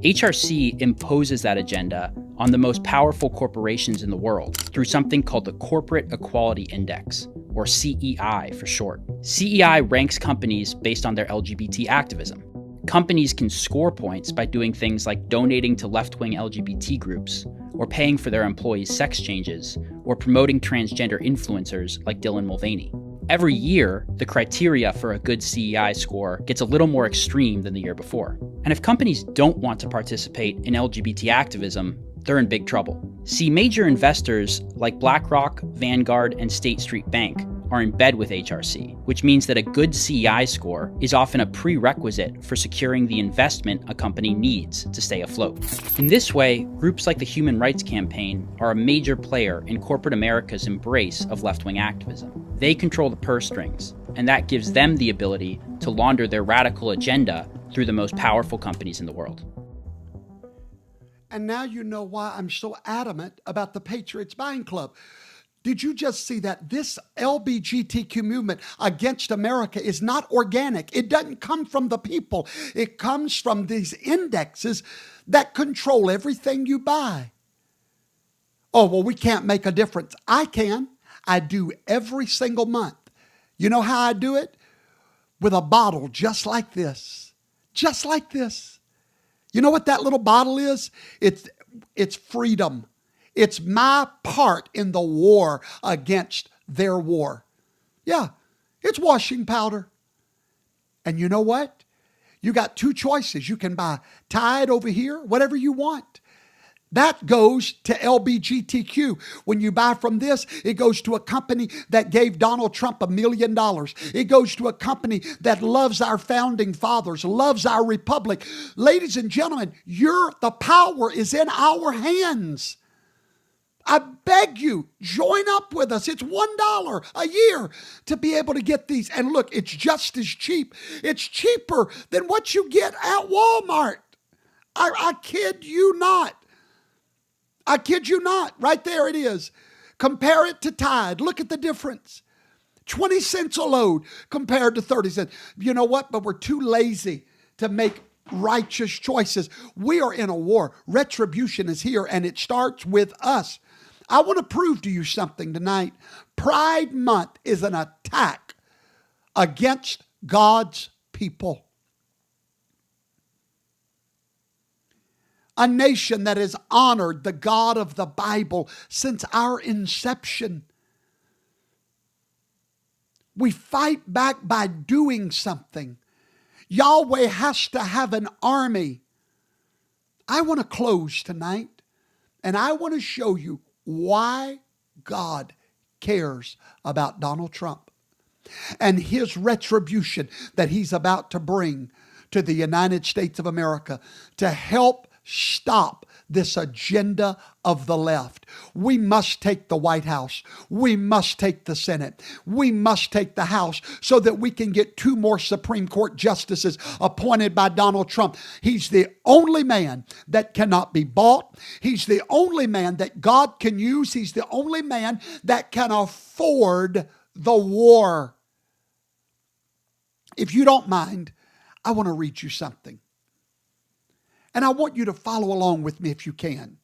HRC imposes that agenda on the most powerful corporations in the world through something called the Corporate Equality Index, or CEI for short. CEI ranks companies based on their LGBT activism. Companies can score points by doing things like donating to left-wing LGBT groups, or paying for their employees' sex changes, or promoting transgender influencers like Dylan Mulvaney. Every year, the criteria for a good CEI score gets a little more extreme than the year before. And if companies don't want to participate in LGBT activism, they're in big trouble. See, major investors like BlackRock, Vanguard, and State Street Bank are in bed with HRC, which means that a good CEI score is often a prerequisite for securing the investment a company needs to stay afloat. In this way, groups like the Human Rights Campaign are a major player in corporate America's embrace of left-wing activism. They control the purse strings, and that gives them the ability to launder their radical agenda through the most powerful companies in the world. And now you know why I'm so adamant about the Patriots buying club. Did you just see that this LGBTQ movement against America is not organic? It doesn't come from the people. It comes from these indexes that control everything you buy. Oh, well, we can't make a difference. I can. I do every single month. You know how I do it? With a bottle just like this. Just like this. You know what that little bottle is? It's freedom. It's my part in the war against their war. Yeah, it's washing powder. And you know what? You got two choices. You can buy Tide over here, whatever you want. That goes to LGBTQ. When you buy from this, it goes to a company that gave Donald Trump $1 million. It goes to a company that loves our founding fathers, loves our republic. Ladies and gentlemen, the power is in our hands. I beg you, join up with us. It's $1 a year to be able to get these. And look, it's just as cheap. It's cheaper than what you get at Walmart. I kid you not. I kid you not. Right there it is. Compare it to Tide. Look at the difference. 20 cents a load compared to 30 cents. You know what? But we're too lazy to make righteous choices. We are in a war. Retribution is here, and it starts with us. I want to prove to you something tonight. Pride Month is an attack against God's people. A nation that has honored the God of the Bible since our inception. We fight back by doing something. Yahweh has to have an army. I want to close tonight, and I want to show you why God cares about Donald Trump and his retribution that he's about to bring to the United States of America to help stop this agenda of the left. We must take the White House. We must take the Senate. We must take the House so that we can get 2 more Supreme Court justices appointed by Donald Trump. He's the only man that cannot be bought. He's the only man that God can use. He's the only man that can afford the war. If you don't mind, I want to read you something. And I want you to follow along with me if you can.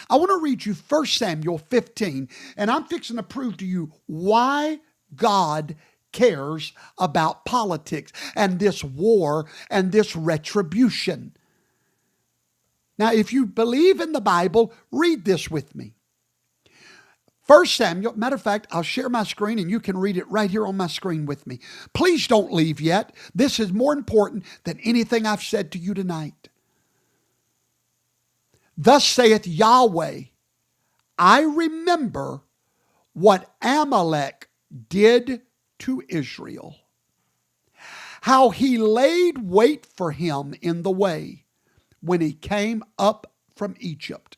I want to read you 1 Samuel 15, and I'm fixing to prove to you why God cares about politics and this war and this retribution. Now, if you believe in the Bible, read this with me. 1 Samuel, matter of fact, I'll share my screen and you can read it right here on my screen with me. Please don't leave yet. This is more important than anything I've said to you tonight. Thus saith Yahweh, I remember what Amalek did to Israel, how he laid wait for him in the way when he came up from Egypt.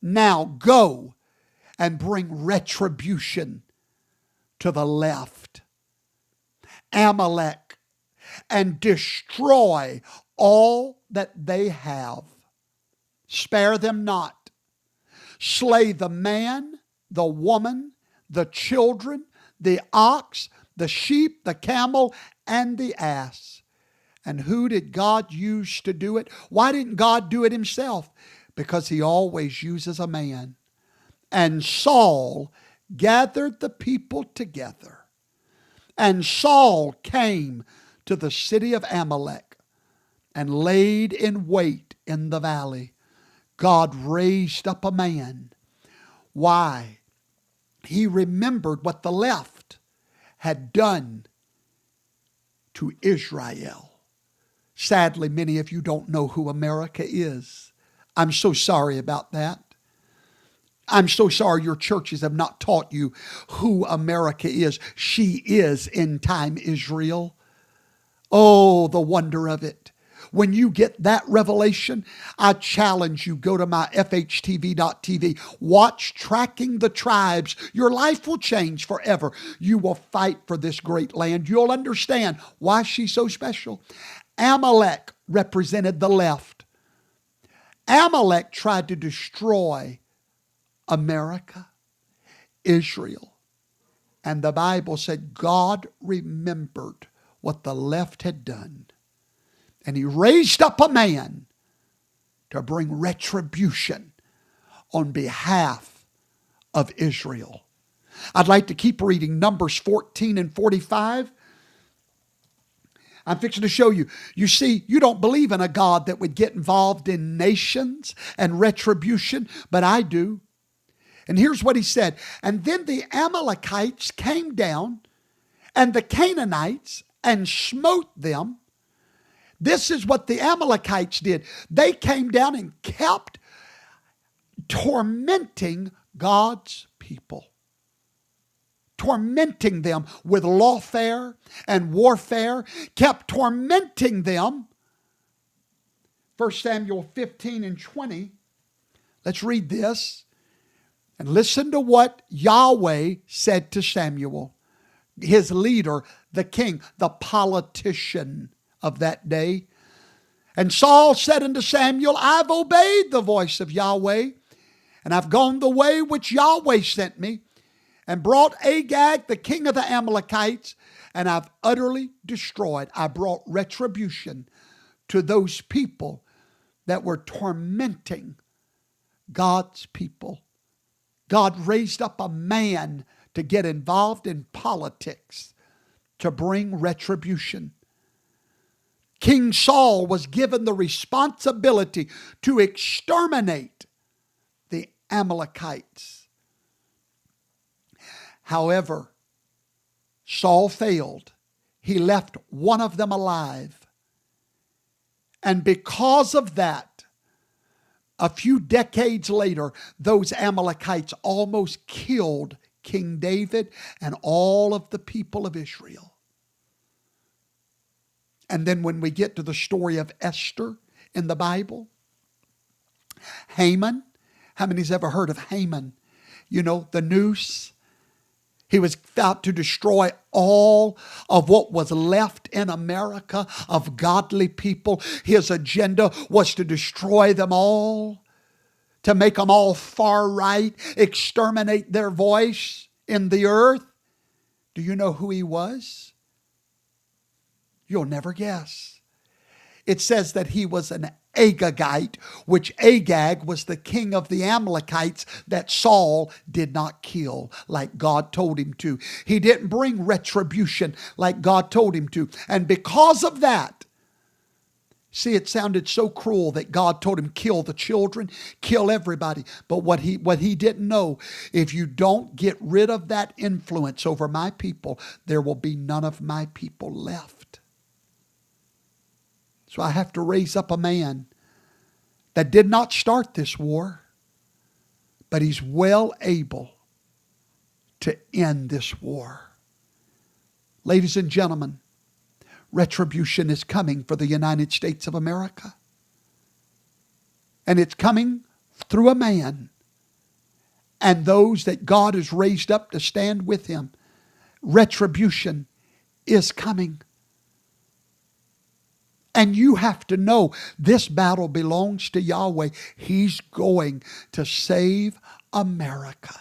Now go and bring retribution to the left, Amalek, and destroy all that they have. Spare them not. Slay the man, the woman, the children, the ox, the sheep, the camel, and the ass. And who did God use to do it? Why didn't God do it himself? Because he always uses a man. And Saul gathered the people together. And Saul came to the city of Amalek and laid in wait in the valley. God raised up a man. Why? He remembered what the left had done to Israel. Sadly, many of you don't know who America is. I'm so sorry about that. I'm so sorry your churches have not taught you who America is. She is end time Israel. Oh, the wonder of it. When you get that revelation, I challenge you, go to my FHTV.tv. Watch Tracking the Tribes. Your life will change forever. You will fight for this great land. You'll understand why she's so special. Amalek represented the left. Amalek tried to destroy America, Israel. And the Bible said God remembered what the left had done. And he raised up a man to bring retribution on behalf of Israel. I'd like to keep reading Numbers 14 and 45. I'm fixing to show you. You see, you don't believe in a God that would get involved in nations and retribution, but I do. And here's what he said. And then the Amalekites came down, and the Canaanites, and smote them. This is what the Amalekites did. They came down and kept tormenting God's people. Tormenting them with lawfare and warfare. Kept tormenting them. 1 Samuel 15 and 20. Let's read this. And listen to what Yahweh said to Samuel, his leader, the king, the politician of that day. And Saul said unto Samuel, I've obeyed the voice of Yahweh, and I've gone the way which Yahweh sent me, and brought Agag, the king of the Amalekites, and I've utterly destroyed. I brought retribution to those people that were tormenting God's people. God raised up a man to get involved in politics to bring retribution. King Saul was given the responsibility to exterminate the Amalekites. However, Saul failed. He left one of them alive. And because of that, a few decades later, those Amalekites almost killed King David and all of the people of Israel. And then when we get to the story of Esther in the Bible, Haman, how many's ever heard of Haman? You know, the noose. He was out to destroy all of what was left in America of godly people. His agenda was to destroy them all, to make them all far right, exterminate their voice in the earth. Do you know who he was? You'll never guess. It says that he was an Agagite, which Agag was the king of the Amalekites that Saul did not kill like God told him to. He didn't bring retribution like God told him to. And because of that, see, it sounded so cruel that God told him, kill the children, kill everybody. But what he didn't know, if you don't get rid of that influence over my people, there will be none of my people left. So I have to raise up a man that did not start this war, but he's well able to end this war. Ladies and gentlemen, retribution is coming for the United States of America. And it's coming through a man and those that God has raised up to stand with him. Retribution is coming. And you have to know this battle belongs to Yahweh. He's going to save America.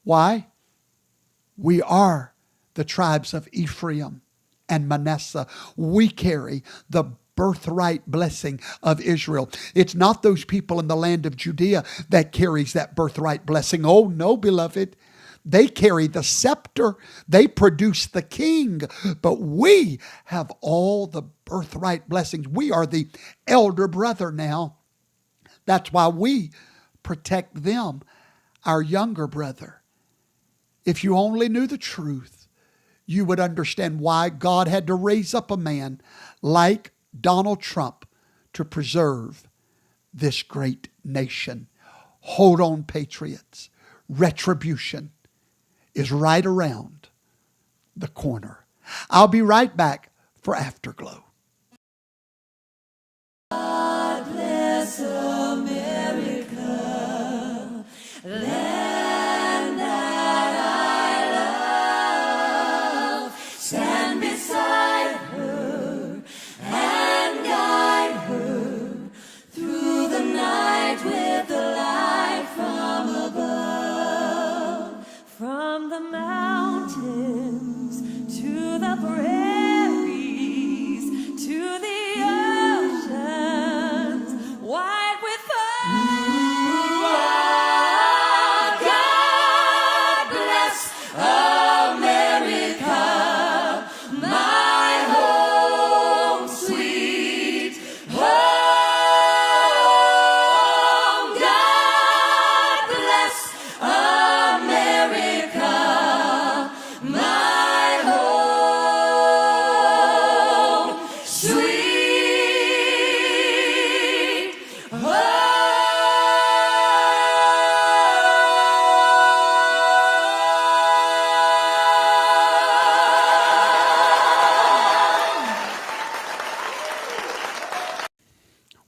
Why? We are the tribes of Ephraim and Manasseh. We carry the birthright blessing of Israel. It's not those people in the land of Judea that carries that birthright blessing. Oh no, beloved. They carry the scepter. They produce the king. But we have all the birthright blessings. We are the elder brother now. That's why we protect them, our younger brother. If you only knew the truth, you would understand why God had to raise up a man like Donald Trump to preserve this great nation. Hold on, patriots. Retribution is right around the corner. I'll be right back for Afterglow. God bless America, land that I love. Stand beside her and guide her through the night with the light from above. From the mountains to the prairies to the oceans wide with God bless America, my home sweet home. God bless America, my home sweet home.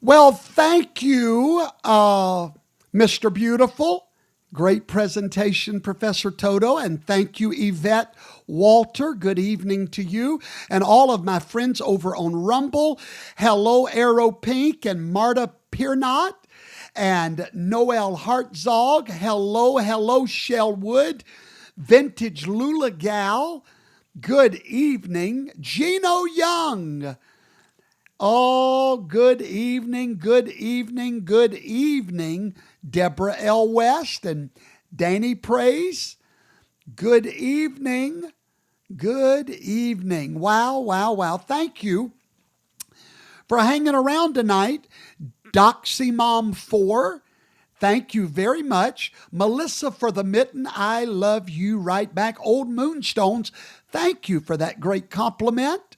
Well, thank you, Mr. Beautiful. Great presentation, Professor Toto. And thank you, Yvette Walter. Good evening to you. And all of my friends over on Rumble. Hello, Arrow Pink and Marta Piernot and Noel Hartzog. Hello, Shell Wood. Vintage Lula Gal. Good evening. Gino Young. Oh, good evening, Deborah L. West and Danny Praise, good evening. Good evening. Wow, wow, wow. Thank you for hanging around tonight. Doxy Mom 4, thank you very much. Melissa for the mitten, I love you right back. Old Moonstones, thank you for that great compliment.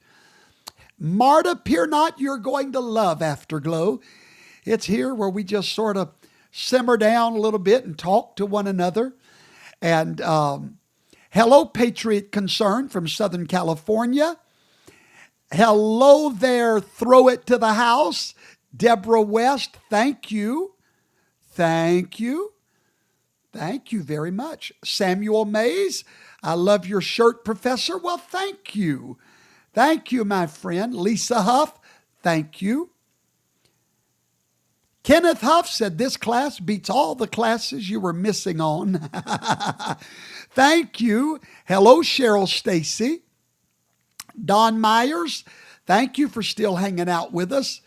Marta Piernot, you're going to love Afterglow. It's here where we just sort of simmer down a little bit and talk to one another. And hello, Patriot Concern from Southern California. Hello there, Throw It to the House. Deborah West, thank you. Thank you. Thank you very much. Samuel Mays, I love your shirt, Professor. Well, thank you. Thank you, my friend. Lisa Huff, thank you. Kenneth Huff said this class beats all the classes you were missing on. Thank you. Hello, Cheryl Stacy. Don Myers, thank you for still hanging out with us.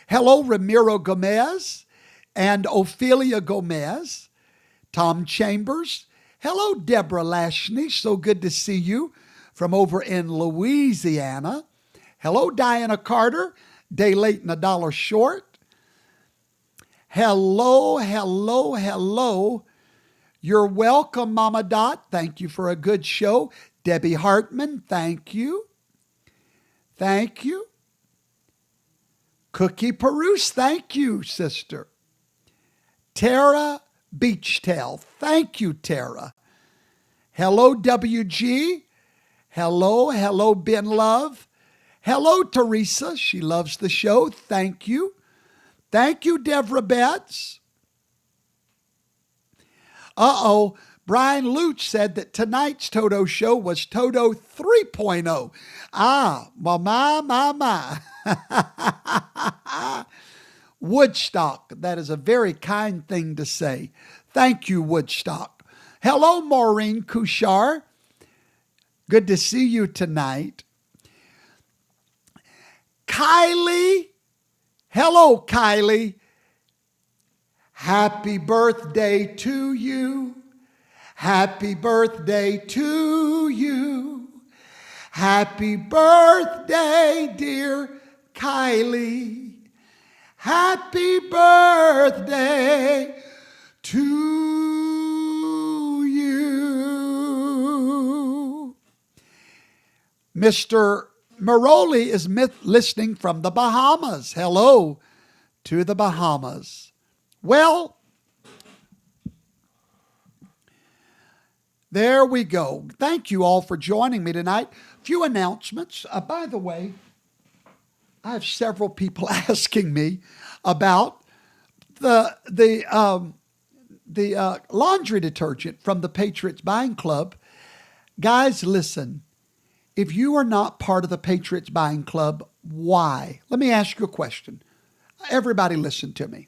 Hello, Ramiro Gomez and Ophelia Gomez. Tom Chambers. Hello, Deborah Lashney. So good to see you from over in Louisiana. Hello, Diana Carter. Day late and a dollar short. Hello, hello, hello. You're welcome, Mama Dot. Thank you for a good show. Debbie Hartman, thank you. Thank you. Cookie Peruse, thank you, sister. Tara Beachtail, thank you, Tara. Hello, WG. Hello, hello, Ben Love. Hello, Teresa. She loves the show. Thank you. Thank you, Deborah Betts. Brian Luch said that tonight's Toto show was Toto 3.0. Well, my. Woodstock, that is a very kind thing to say. Thank you, Woodstock. Hello, Maureen Couchard. Good to see you tonight. Kylie. Hello, Kylie. Happy birthday to you. Happy birthday to you. Happy birthday, dear Kylie. Happy birthday to you. Mr. Maroli is listening from the Bahamas. Hello to the Bahamas. Well, there we go. Thank you all for joining me tonight. A few announcements. By the way, I have several people asking me about the laundry detergent from the Patriots Buying Club. Guys, listen. If you are not part of the Patriots Buying Club, why? Let me ask you a question. Everybody listen to me.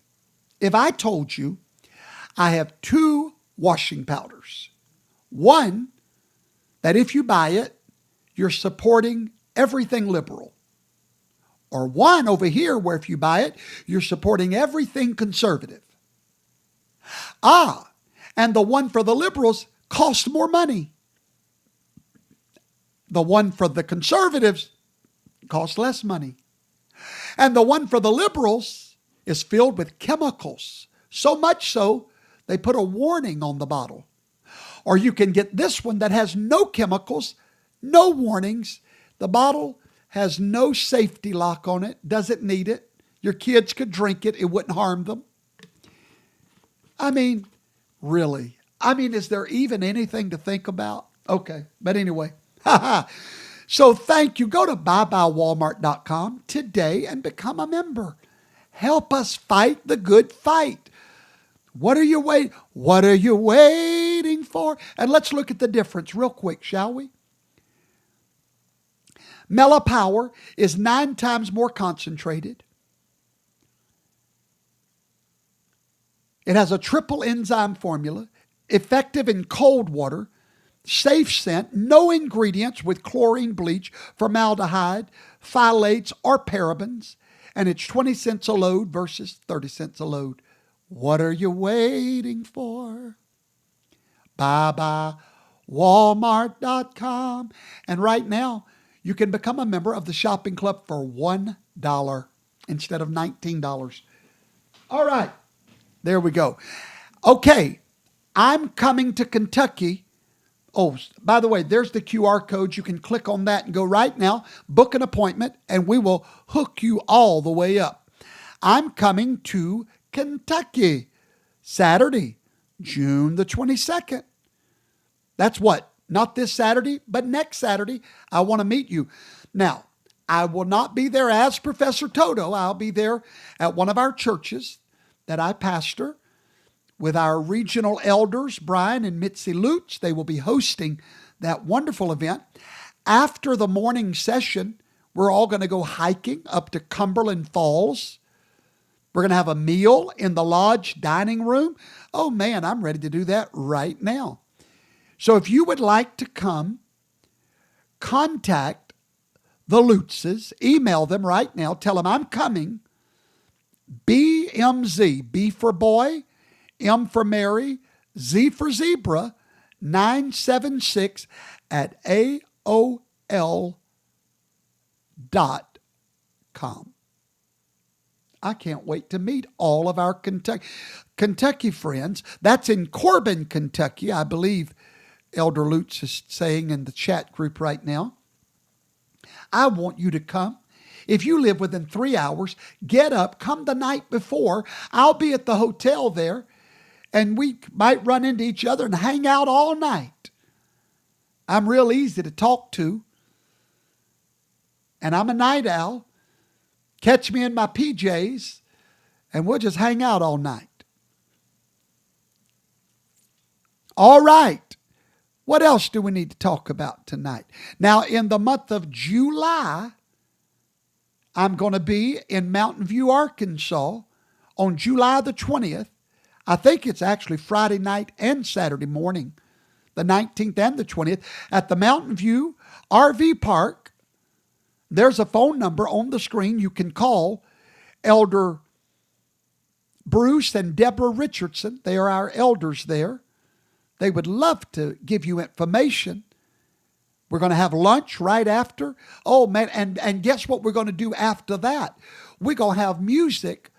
If I told you I have 2 washing powders, one, that if you buy it, you're supporting everything liberal. Or one over here where if you buy it, you're supporting everything conservative. And the one for the liberals costs more money. The one for the conservatives costs less money. And the one for the liberals is filled with chemicals. So much so, they put a warning on the bottle. Or you can get this one that has no chemicals, no warnings. The bottle has no safety lock on it, doesn't need it. Your kids could drink it, it wouldn't harm them. I mean, really. I mean, is there even anything to think about? Okay, but anyway. So thank you. Go to buybuywalmart.com today and become a member. Help us fight the good fight. What are you waiting for? And let's look at the difference real quick, shall we? Mela Power is 9 times more concentrated. It has a triple enzyme formula, effective in cold water, safe scent, no ingredients with chlorine, bleach, formaldehyde, phthalates, or parabens, and it's 20 cents a load versus 30 cents a load. What are you waiting for? buybuywalmart.com. And right now, you can become a member of the shopping club for $1 instead of $19. All right, there we go. Okay, I'm coming to Kentucky. Oh, by the way, there's the QR code. You can click on that and go right now, book an appointment, and we will hook you all the way up. I'm coming to Kentucky Saturday, June the 22nd. That's what? Not this Saturday, but next Saturday. I want to meet you. Now, I will not be there as Professor Toto. I'll be there at one of our churches that I pastor with our regional elders, Brian and Mitzi Lutz. They will be hosting that wonderful event. After the morning session, we're all going to go hiking up to Cumberland Falls. We're going to have a meal in the lodge dining room. Oh man, I'm ready to do that right now. So if you would like to come, contact the Lutzes, email them right now, tell them I'm coming. BMZ, B for boy, M for Mary, Z for zebra, 976 at AOL.com. I can't wait to meet all of our Kentucky friends. That's in Corbin, Kentucky, I believe Elder Lutz is saying in the chat group right now. I want you to come. If you live within 3 hours, get up, come the night before. I'll be at the hotel there, and we might run into each other and hang out all night. I'm real easy to talk to, and I'm a night owl. Catch me in my PJs, and we'll just hang out all night. All right. What else do we need to talk about tonight? Now, in the month of July, I'm going to be in Mountain View, Arkansas on July the 20th. I think it's actually Friday night and Saturday morning, the 19th and the 20th, at the Mountain View RV Park. There's a phone number on the screen. You can call Elder Bruce and Deborah Richardson. They are our elders there. They would love to give you information. We're going to have lunch right after. Oh, man, and guess what we're going to do after that? We're going to have music,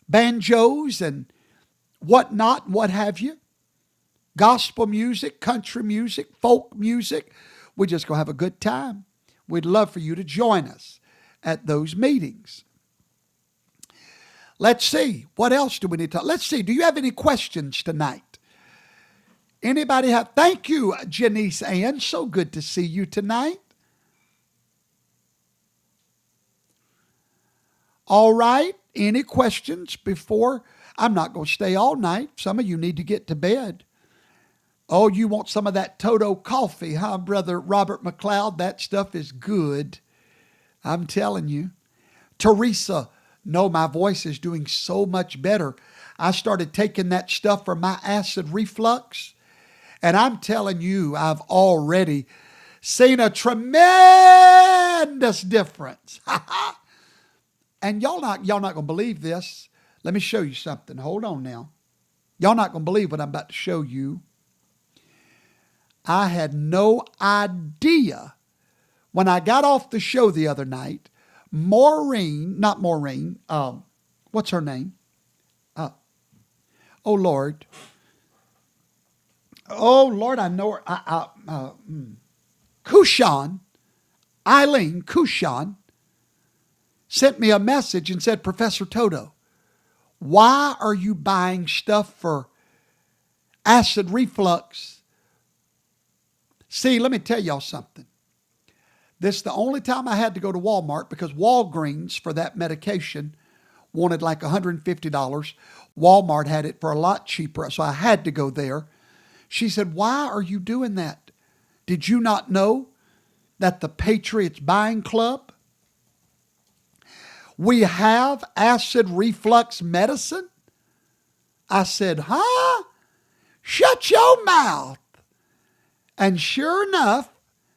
banjos and whatnot, what have you. Gospel music, country music, folk music. We're just going to have a good time. We'd love for you to join us at those meetings. Let's see. What else do we need to talk? Let's see. Do you have any questions tonight? Anybody have? Thank you, Janice Ann. So good to see you tonight. All right. Any questions before? I'm not going to stay all night. Some of you need to get to bed. Oh, you want some of that Toto coffee, huh, Brother Robert McLeod? That stuff is good. I'm telling you. Teresa, no, my voice is doing so much better. I started taking that stuff for my acid reflux. And I'm telling you, I've already seen a tremendous difference. And y'all not going to believe this. Let me show you something. Hold on now. Y'all not going to believe what I'm about to show you. I had no idea when I got off the show the other night, what's her name? Oh, Lord, I know her. Eileen Kushan, sent me a message and said, Professor Toto, why are you buying stuff for acid reflux? See, let me tell y'all something. This is the only time I had to go to Walmart because Walgreens for that medication wanted like $150. Walmart had it for a lot cheaper, so I had to go there. She said, why are you doing that? Did you not know that the Patriots buying club, we have acid reflux medicine? I said, huh? Shut your mouth. And sure enough,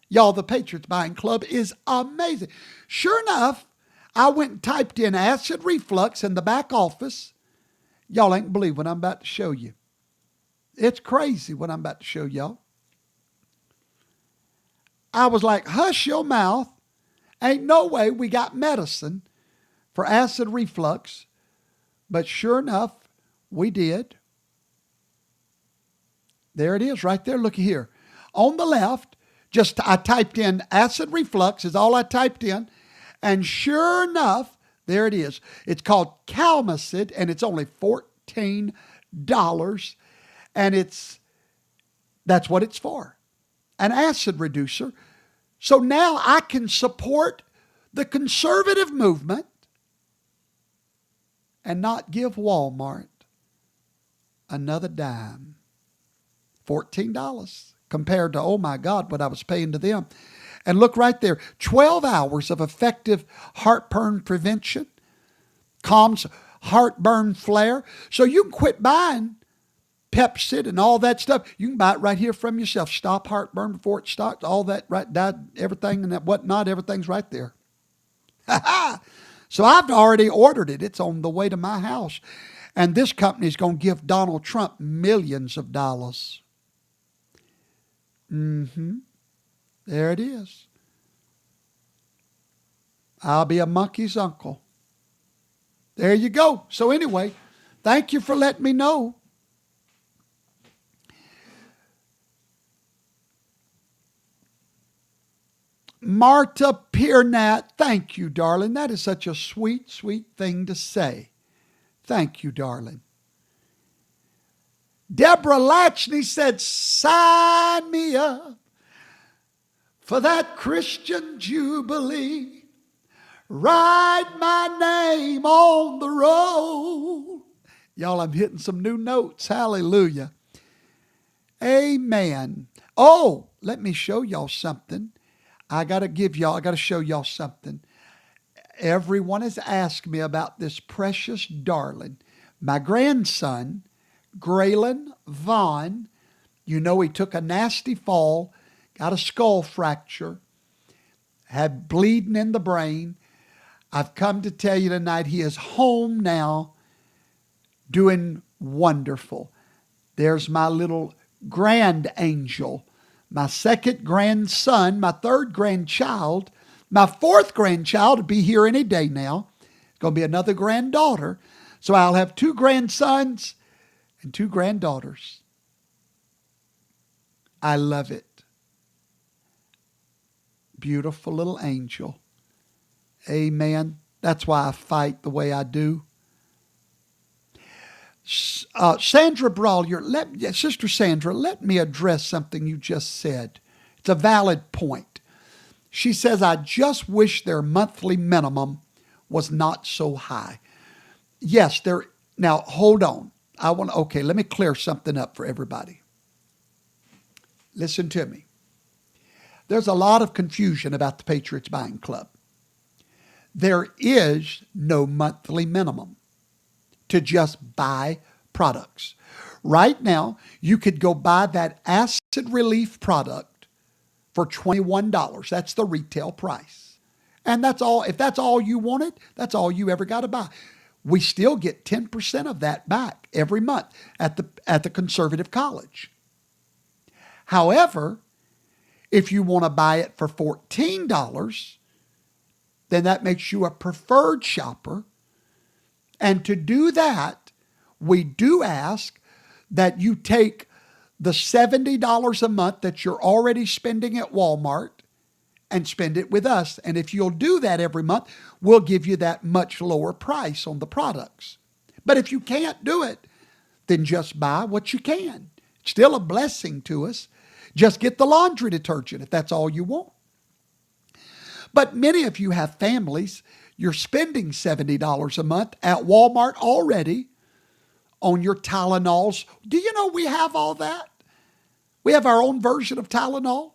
y'all, the Patriots buying club is amazing. Sure enough, I went and typed in acid reflux in the back office. Y'all ain't believe what I'm about to show you. It's crazy what I'm about to show y'all. I was like, hush your mouth. Ain't no way we got medicine for acid reflux. But sure enough, we did. There it is right there. Looky here. On the left, I typed in acid reflux is all I typed in. And sure enough, there it is. It's called Calmacid, and it's only $14. And that's what it's for. An acid reducer. So now I can support the conservative movement and not give Walmart another dime. $14 compared to, oh my God, what I was paying to them. And look right there, 12 hours of effective heartburn prevention, calms heartburn flare. So you can quit buying Pepsid and all that stuff. You can buy it right here from yourself. Stop heartburn before it starts. All that, right, everything and that whatnot, everything's right there. So I've already ordered it. It's on the way to my house. And this company is going to give Donald Trump millions of dollars. There it is. I'll be a monkey's uncle. There you go. So anyway, thank you for letting me know. Marta Piernat, thank you, darling. That is such a sweet, sweet thing to say. Thank you, darling. Deborah Latchney said, sign me up for that Christian Jubilee. Write my name on the roll. Y'all, I'm hitting some new notes. Hallelujah. Amen. Oh, let me show y'all something. I got to show y'all something. Everyone has asked me about this precious darling. My grandson, Graylin Vaughn, you know he took a nasty fall, got a skull fracture, had bleeding in the brain. I've come to tell you tonight he is home now, doing wonderful. There's my little grand angel, my second grandson, my third grandchild, my fourth grandchild will be here any day now. It's going to be another granddaughter. So I'll have 2 grandsons and 2 granddaughters. I love it. Beautiful little angel. Amen. That's why I fight the way I do. Sandra Brawlier, Sister Sandra, let me address something you just said. It's a valid point. She says, I just wish their monthly minimum was not so high. Yes, now hold on. Let me clear something up for everybody. Listen to me. There's a lot of confusion about the Patriots Buying Club. There is no monthly minimum to just buy products. Right now, you could go buy that acid relief product for $21. That's the retail price. And that's all. If that's all you wanted, that's all you ever got to buy. We still get 10% of that back every month at the conservative college. However, if you want to buy it for $14, then that makes you a preferred shopper. And to do that, we do ask that you take the $70 a month that you're already spending at Walmart and spend it with us. And if you'll do that every month, we'll give you that much lower price on the products. But if you can't do it, then just buy what you can. It's still a blessing to us. Just get the laundry detergent if that's all you want. But many of you have families. You're spending $70 a month at Walmart already on your Tylenols. Do you know we have all that? We have our own version of Tylenol.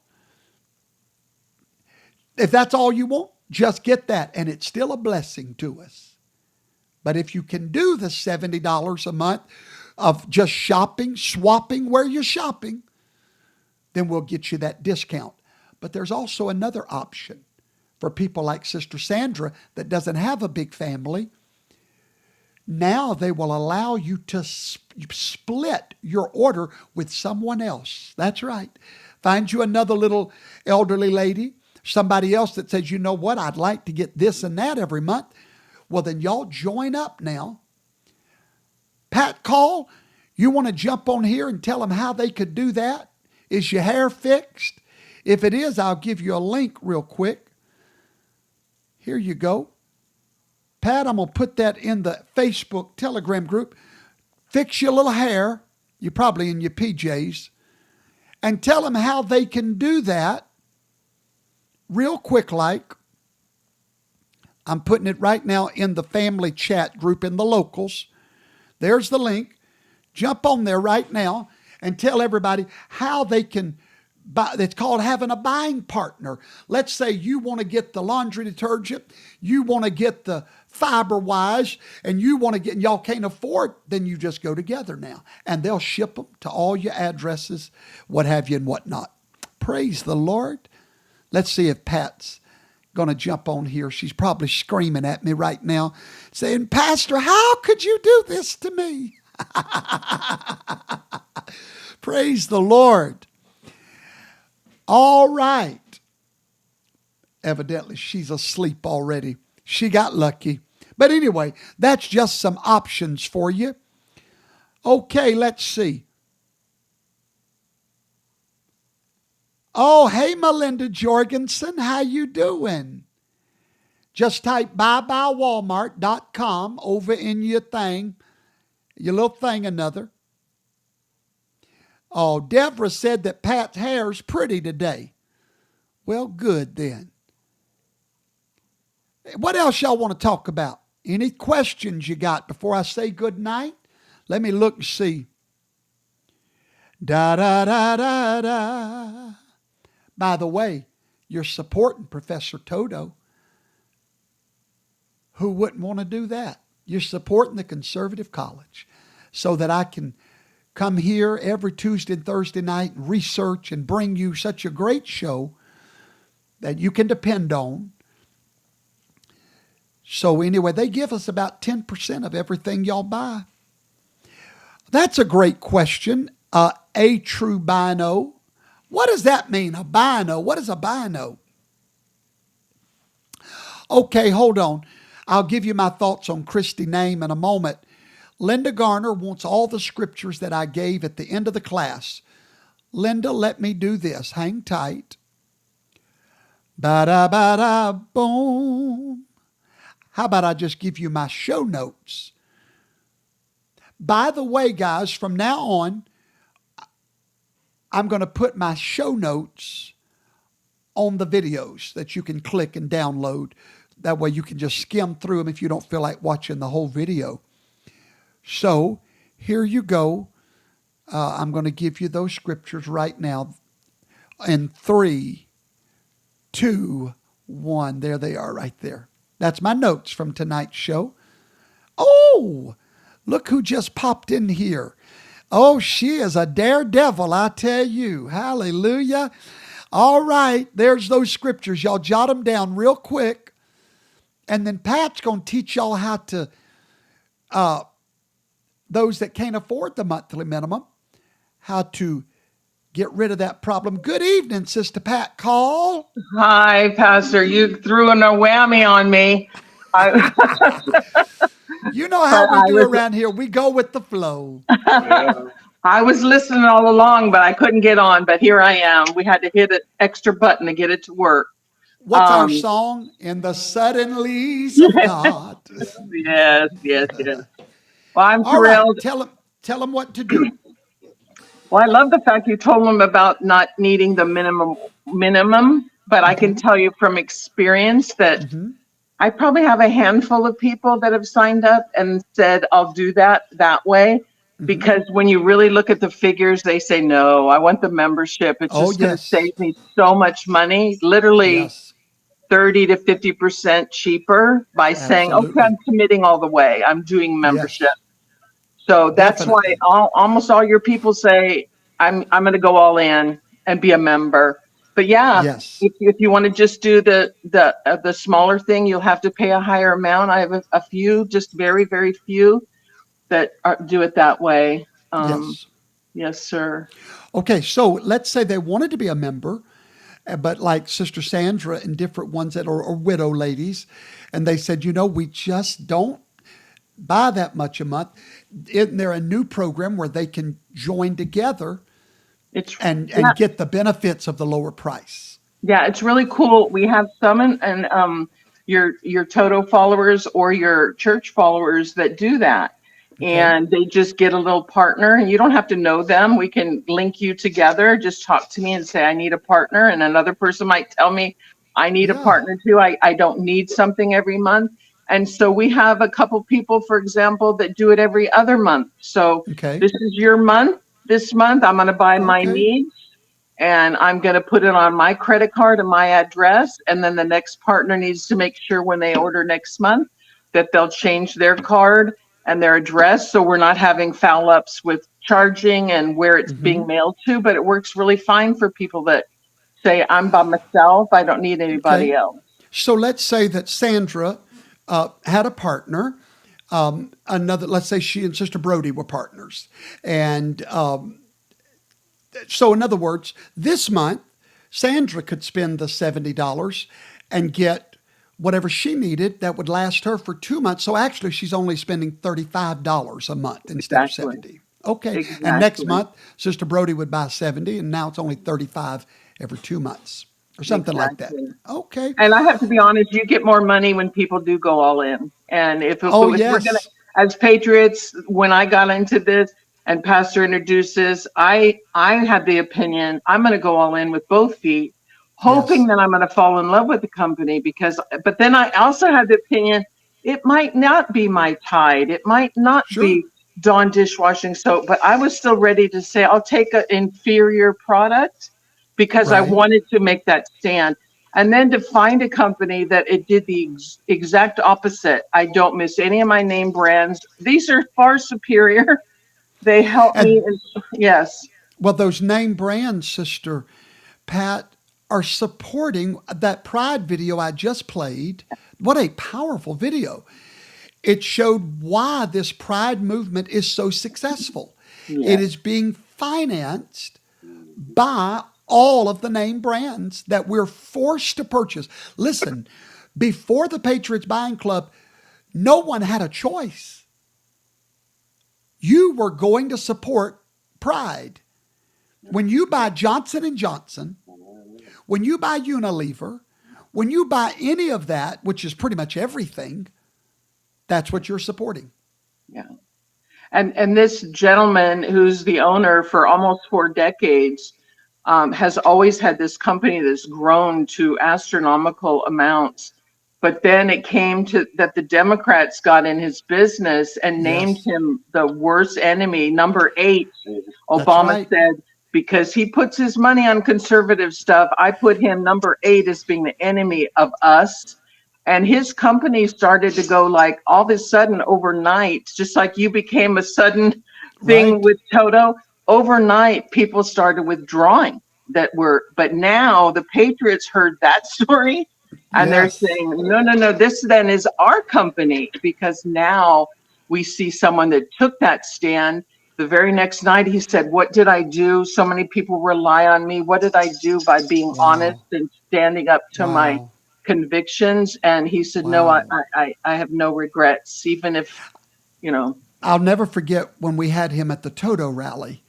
If that's all you want, just get that. And it's still a blessing to us. But if you can do the $70 a month of just shopping, swapping where you're shopping, then we'll get you that discount. But there's also another option for people like Sister Sandra that doesn't have a big family. Now they will allow you to split your order with someone else. That's right. Find you another little elderly lady, somebody else that says, you know what, I'd like to get this and that every month. Well, then y'all join up now. Pat Call, you want to jump on here and tell them how they could do that? Is your hair fixed? If it is, I'll give you a link real quick. Here you go. Pat, I'm going to put that in the Facebook Telegram group. Fix your little hair. You're probably in your PJs. And tell them how they can do that real quick like. I'm putting it right now in the family chat group in the locals. There's the link. Jump on there right now and tell everybody how they can buy. It's called having a buying partner. Let's say you want to get the laundry detergent, you want to get the fiber wise, and you want to get, and y'all can't afford, then you just go together now. And they'll ship them to all your addresses, what have you and whatnot. Praise the Lord. Let's see if Pat's going to jump on here. She's probably screaming at me right now, saying, Pastor, how could you do this to me? Praise the Lord. All right. Evidently, she's asleep already. She got lucky. But anyway, that's just some options for you. Okay, let's see. Oh, hey, Melinda Jorgensen, how you doing? Just type buybywalmart.com over in your thing, your little thing another. Oh, Deborah said that Pat's hair's pretty today. Well, good then. What else y'all want to talk about? Any questions you got before I say good night? Let me look and see. Da da da da da. By the way, you're supporting Professor Toto. Who wouldn't want to do that? You're supporting the conservative college so that I can come here every Tuesday and Thursday night and research and bring you such a great show that you can depend on. So anyway, they give us about 10% of everything y'all buy. That's a great question. A true bino. What does that mean, a bino? What is a bino? Okay, hold on. I'll give you my thoughts on Christy name in a moment. Linda Garner wants all the scriptures that I gave at the end of the class. Linda, let me do this. Hang tight. Ba-da-ba-da, boom. How about I just give you my show notes? By the way, guys, from now on, I'm going to put my show notes on the videos that you can click and download. That way you can just skim through them if you don't feel like watching the whole video. So here you go. I'm going to give you those scriptures right now. In 3, 2, 1. There they are right there. That's my notes from tonight's show. Oh, look who just popped in here. Oh, she is a daredevil, I tell you. Hallelujah. All right, there's those scriptures. Y'all jot them down real quick. And then Pat's going to teach y'all how to, those that can't afford the monthly minimum, how to get rid of that problem. Good evening, Sister Pat Call. Hi, Pastor. You threw a whammy on me. You know how we do around here. We go with the flow. I was listening all along, but I couldn't get on. But here I am. We had to hit an extra button to get it to work. What's our song? In the suddenlies of God. Yes. Well, I'm all thrilled. Right. Tell them what to do. Well, I love the fact you told them about not needing the minimum, but I can tell you from experience that I probably have a handful of people that have signed up and said, I'll do that way. Because when you really look at the figures, they say, no, I want the membership. It's just going to save me so much money, literally 30 to 50% cheaper by saying, okay, I'm committing all the way. I'm doing membership. So that's why almost all your people say, I'm going to go all in and be a member. But yeah, Yes. if you want to just do the smaller thing, you'll have to pay a higher amount. I have a few, just very, very few that do it that way. Yes. Yes, sir. Okay, so let's say they wanted to be a member, but like Sister Sandra and different ones that are widow ladies, and they said, we just don't buy that much a month. Isn't there a new program where they can join together and get the benefits of the lower price? Yeah, it's really cool. We have some and your Toto followers or your church followers that do that. Okay. And they just get a little partner, and you don't have to know them. We can link you together. Just talk to me and say, I need a partner. And another person might tell me, I need a partner too. I don't need something every month. And so we have a couple people, for example, that do it every other month. So this is your month. This month, I'm going to buy my needs, and I'm going to put it on my credit card and my address. And then the next partner needs to make sure when they order next month that they'll change their card and their address, so we're not having foul ups with charging and where it's being mailed to. But it works really fine for people that say, I'm by myself, I don't need anybody else. So let's say that Sandra had a partner. Let's say she and Sister Brody were partners. And so in other words, this month, Sandra could spend the $70 and get whatever she needed that would last her for 2 months. So actually, she's only spending $35 a month instead of $70. Okay. Exactly. And next month, Sister Brody would buy 70, and now it's only 35 every 2 months or something like that. Okay. And I have to be honest, you get more money when people do go all in. And if we're gonna, as Patriots, when I got into this and Pastor introduces, I had the opinion, I'm going to go all in with both feet, hoping that I'm going to fall in love with the company, but then I also had the opinion, it might not be my Tide. It might not be Dawn dishwashing soap, but I was still ready to say, I'll take an inferior product because I wanted to make that stand. And then to find a company that it did the exact opposite. I don't miss any of my name brands. These are far superior. They help me. Yes. Well, those name brands, Sister Pat, are supporting that Pride video I just played. What a powerful video. It showed why this Pride movement is so successful. Yes. It is being financed by all of the name brands that we're forced to purchase. Listen, before the Patriots Buying Club, no one had a choice. You were going to support Pride. When you buy Johnson & Johnson, when you buy Unilever, when you buy any of that, which is pretty much everything, that's what you're supporting. Yeah. And this gentleman who's the owner for almost 4 decades has always had this company that's grown to astronomical amounts. But then it came to that the Democrats got in his business and named him the worst enemy, number 8. Obama said, because he puts his money on conservative stuff, I put him number 8 as being the enemy of us. And his company started to go like all of a sudden overnight, just like you became a sudden thing with Toto. Overnight, people started withdrawing but now the Patriots heard that story and they're saying, no, this then is our company, because now we see someone that took that stand. The very next night, he said, what did I do? So many people rely on me. What did I do by being honest and standing up to my convictions? And he said, no, I have no regrets, even if, I'll never forget when we had him at the Toto rally.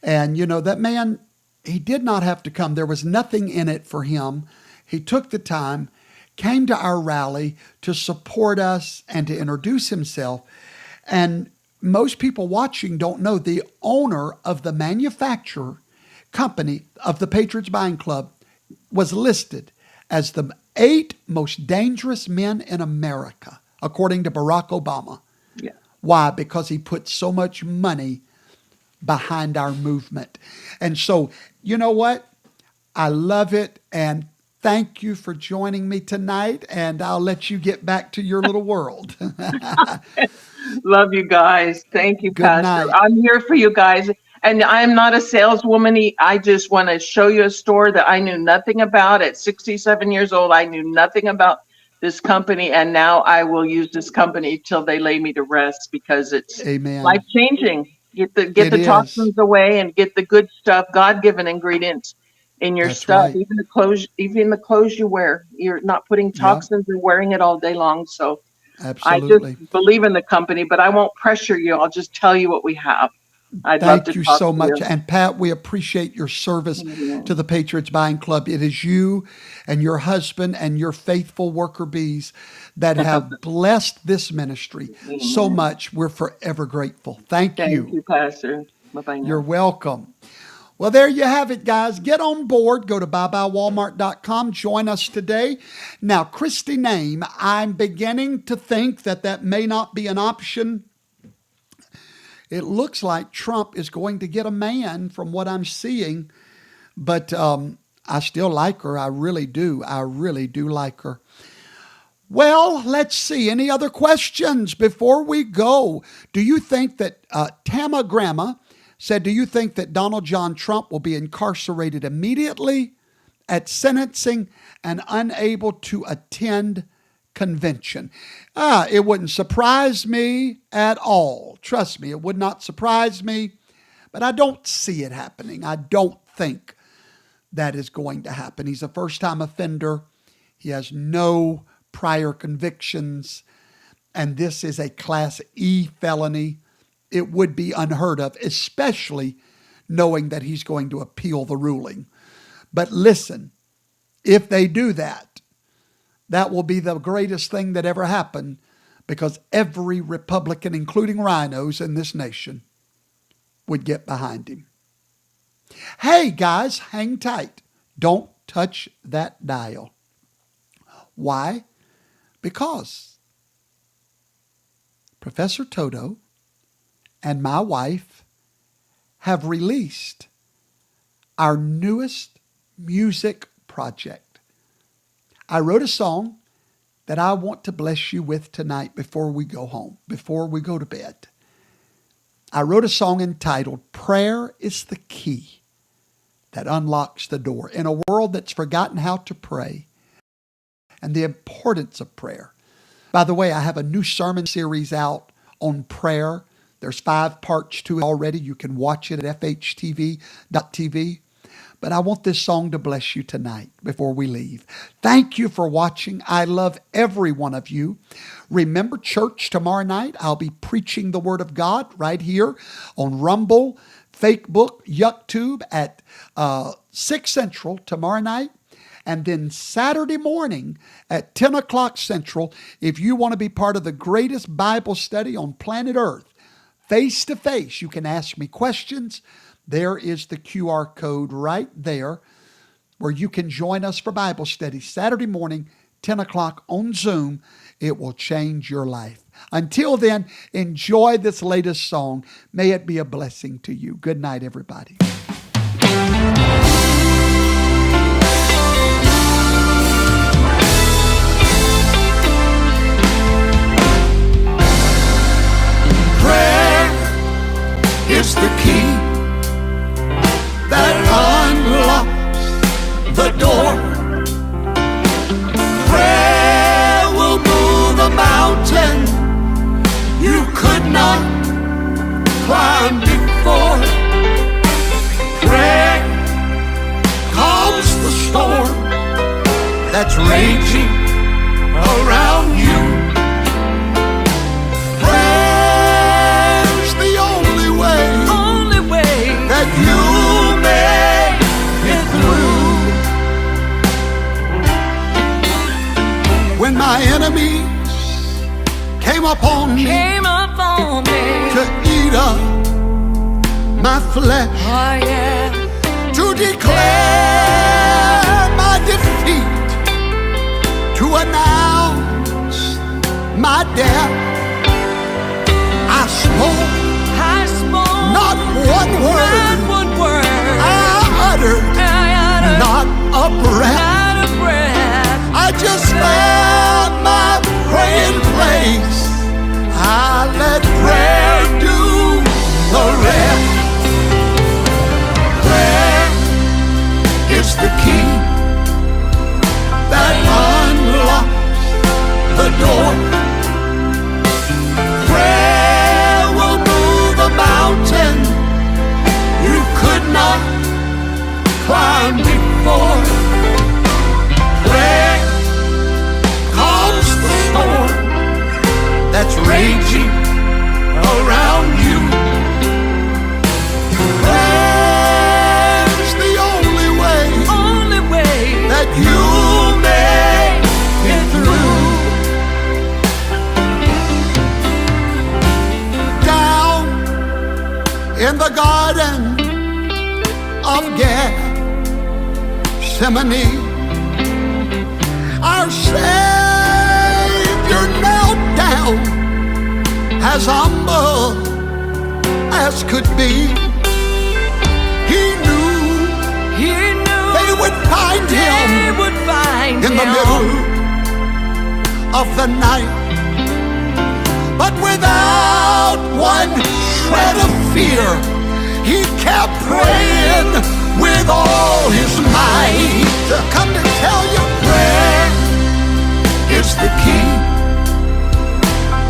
And, that man, he did not have to come. There was nothing in it for him. He took the time, came to our rally to support us and to introduce himself. And most people watching don't know the owner of the manufacturer company of the Patriots Buying Club was listed as the 8 most dangerous men in America, according to Barack Obama. Yeah. Why? Because he put so much money behind our movement. And so, you know what? I love it. And thank you for joining me tonight. And I'll let you get back to your little world. Love you guys. Thank you, Good Pastor. night. I'm here for you guys. And I'm not a saleswoman. I just want to show you a store that I knew nothing about. At 67 years old, I knew nothing about this company, and now I will use this company till they lay me to rest, because it's life changing. Get the toxins away and get the good stuff, God-given ingredients in your stuff. Right. Even the clothes you wear, you're not putting toxins and wearing it all day long. So absolutely. I just believe in the company, but I won't pressure you. I'll just tell you what we have. Thank you so much. And Pat, we appreciate your service to the Patriots Buying Club. It is you and your husband and your faithful worker bees that have blessed this ministry so much. We're forever grateful. Thank you. Thank you, Pastor. Bye-bye now. You're welcome. Well, there you have it, guys. Get on board. Go to buybuywalmart.com. Join us today. Now, Christy Name, I'm beginning to think that may not be an option. It looks like Trump is going to get a man from what I'm seeing, but I still like her. I really do. I really do like her. Well, let's see. Any other questions before we go? Do you think that Tama Grandma said, do you think that Donald John Trump will be incarcerated immediately at sentencing and unable to attend convention? It wouldn't surprise me at all. Trust me, it would not surprise me, but I don't see it happening. I don't think that is going to happen. He's a first-time offender. He has no prior convictions, and this is a Class E felony. It would be unheard of, especially knowing that he's going to appeal the ruling. But listen, if they do that, that will be the greatest thing that ever happened, because every Republican, including rhinos in this nation, would get behind him. Hey, guys, hang tight. Don't touch that dial. Why? Because Professor Toto and my wife have released our newest music project. I wrote a song that I want to bless you with tonight before we go home, before we go to bed. I wrote a song entitled Prayer is the Key that Unlocks the Door. In a world that's forgotten how to pray and the importance of prayer. By the way, I have a new sermon series out on prayer. There's 5 parts to it already. You can watch it at fhtv.tv. But I want this song to bless you tonight before we leave. Thank you for watching. I love every one of you. Remember church tomorrow night. I'll be preaching the Word of God right here on Rumble, Facebook, YouTube at 6 Central tomorrow night. And then Saturday morning at 10 o'clock Central, if you want to be part of the greatest Bible study on planet Earth, face to face, you can ask me questions. There is the QR code right there where you can join us for Bible study Saturday morning, 10 o'clock on Zoom. It will change your life. Until then, enjoy this latest song. May it be a blessing to you. Good night, everybody. Prayer is the key that unlocks the door. Prayer will move a mountain you could not climb before. Prayer calms the storm that's raging around you. Prayer's the only way that you make it through. When my enemies came upon me to eat up my flesh, to declare my defeat, to announce my death, I spoke not one word, I uttered not a breath. I just found my praying place. I let prayer do the rest. climb before. Where comes the storm that's raging around you? Where's the only way that you make it through? Down in the garden of Gethsemane, our Savior knelt down as humble as could be. He knew they would find him in the middle of the night, but without one shred of fear, he kept praying with all his might. Come to tell you, prayer is the key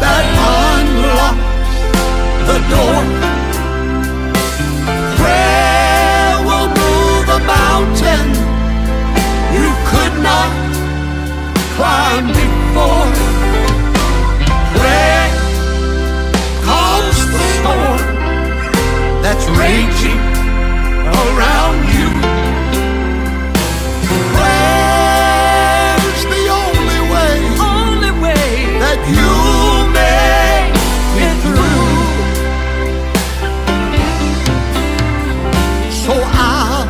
that unlocks the door. Prayer will move a mountain you could not climb before. Prayer calms the storm that's raging around you. Prayer's the only way that you make it through. So I'll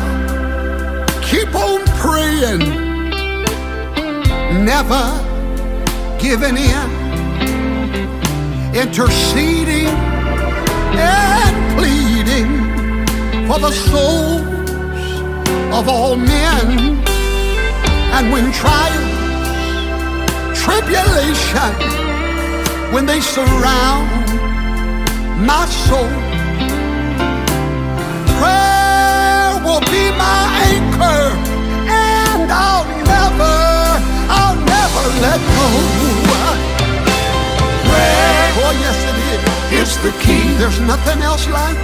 keep on praying, never giving in, interceding and pleading for the souls of all men. And when trials, tribulation, when they surround my soul, prayer will be my anchor, and I'll never let go. Prayer, oh yes it is, it's the key. There's nothing else like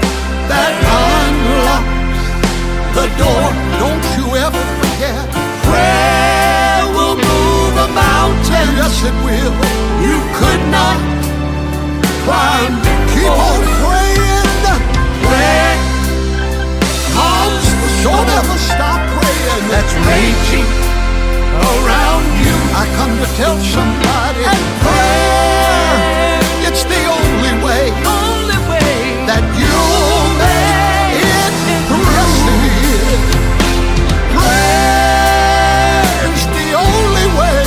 that unlocks the door. Don't you ever forget, prayer will move a mountain. Yes, it will. You could not climb. Keep on praying. Prayer comes. Don't ever stop praying. That's raging around you. I come to tell somebody, and prayer, it's the only way that you'll make it through. Prayer's the only way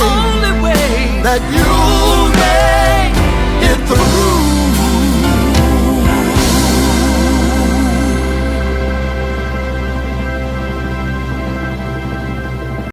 that you'll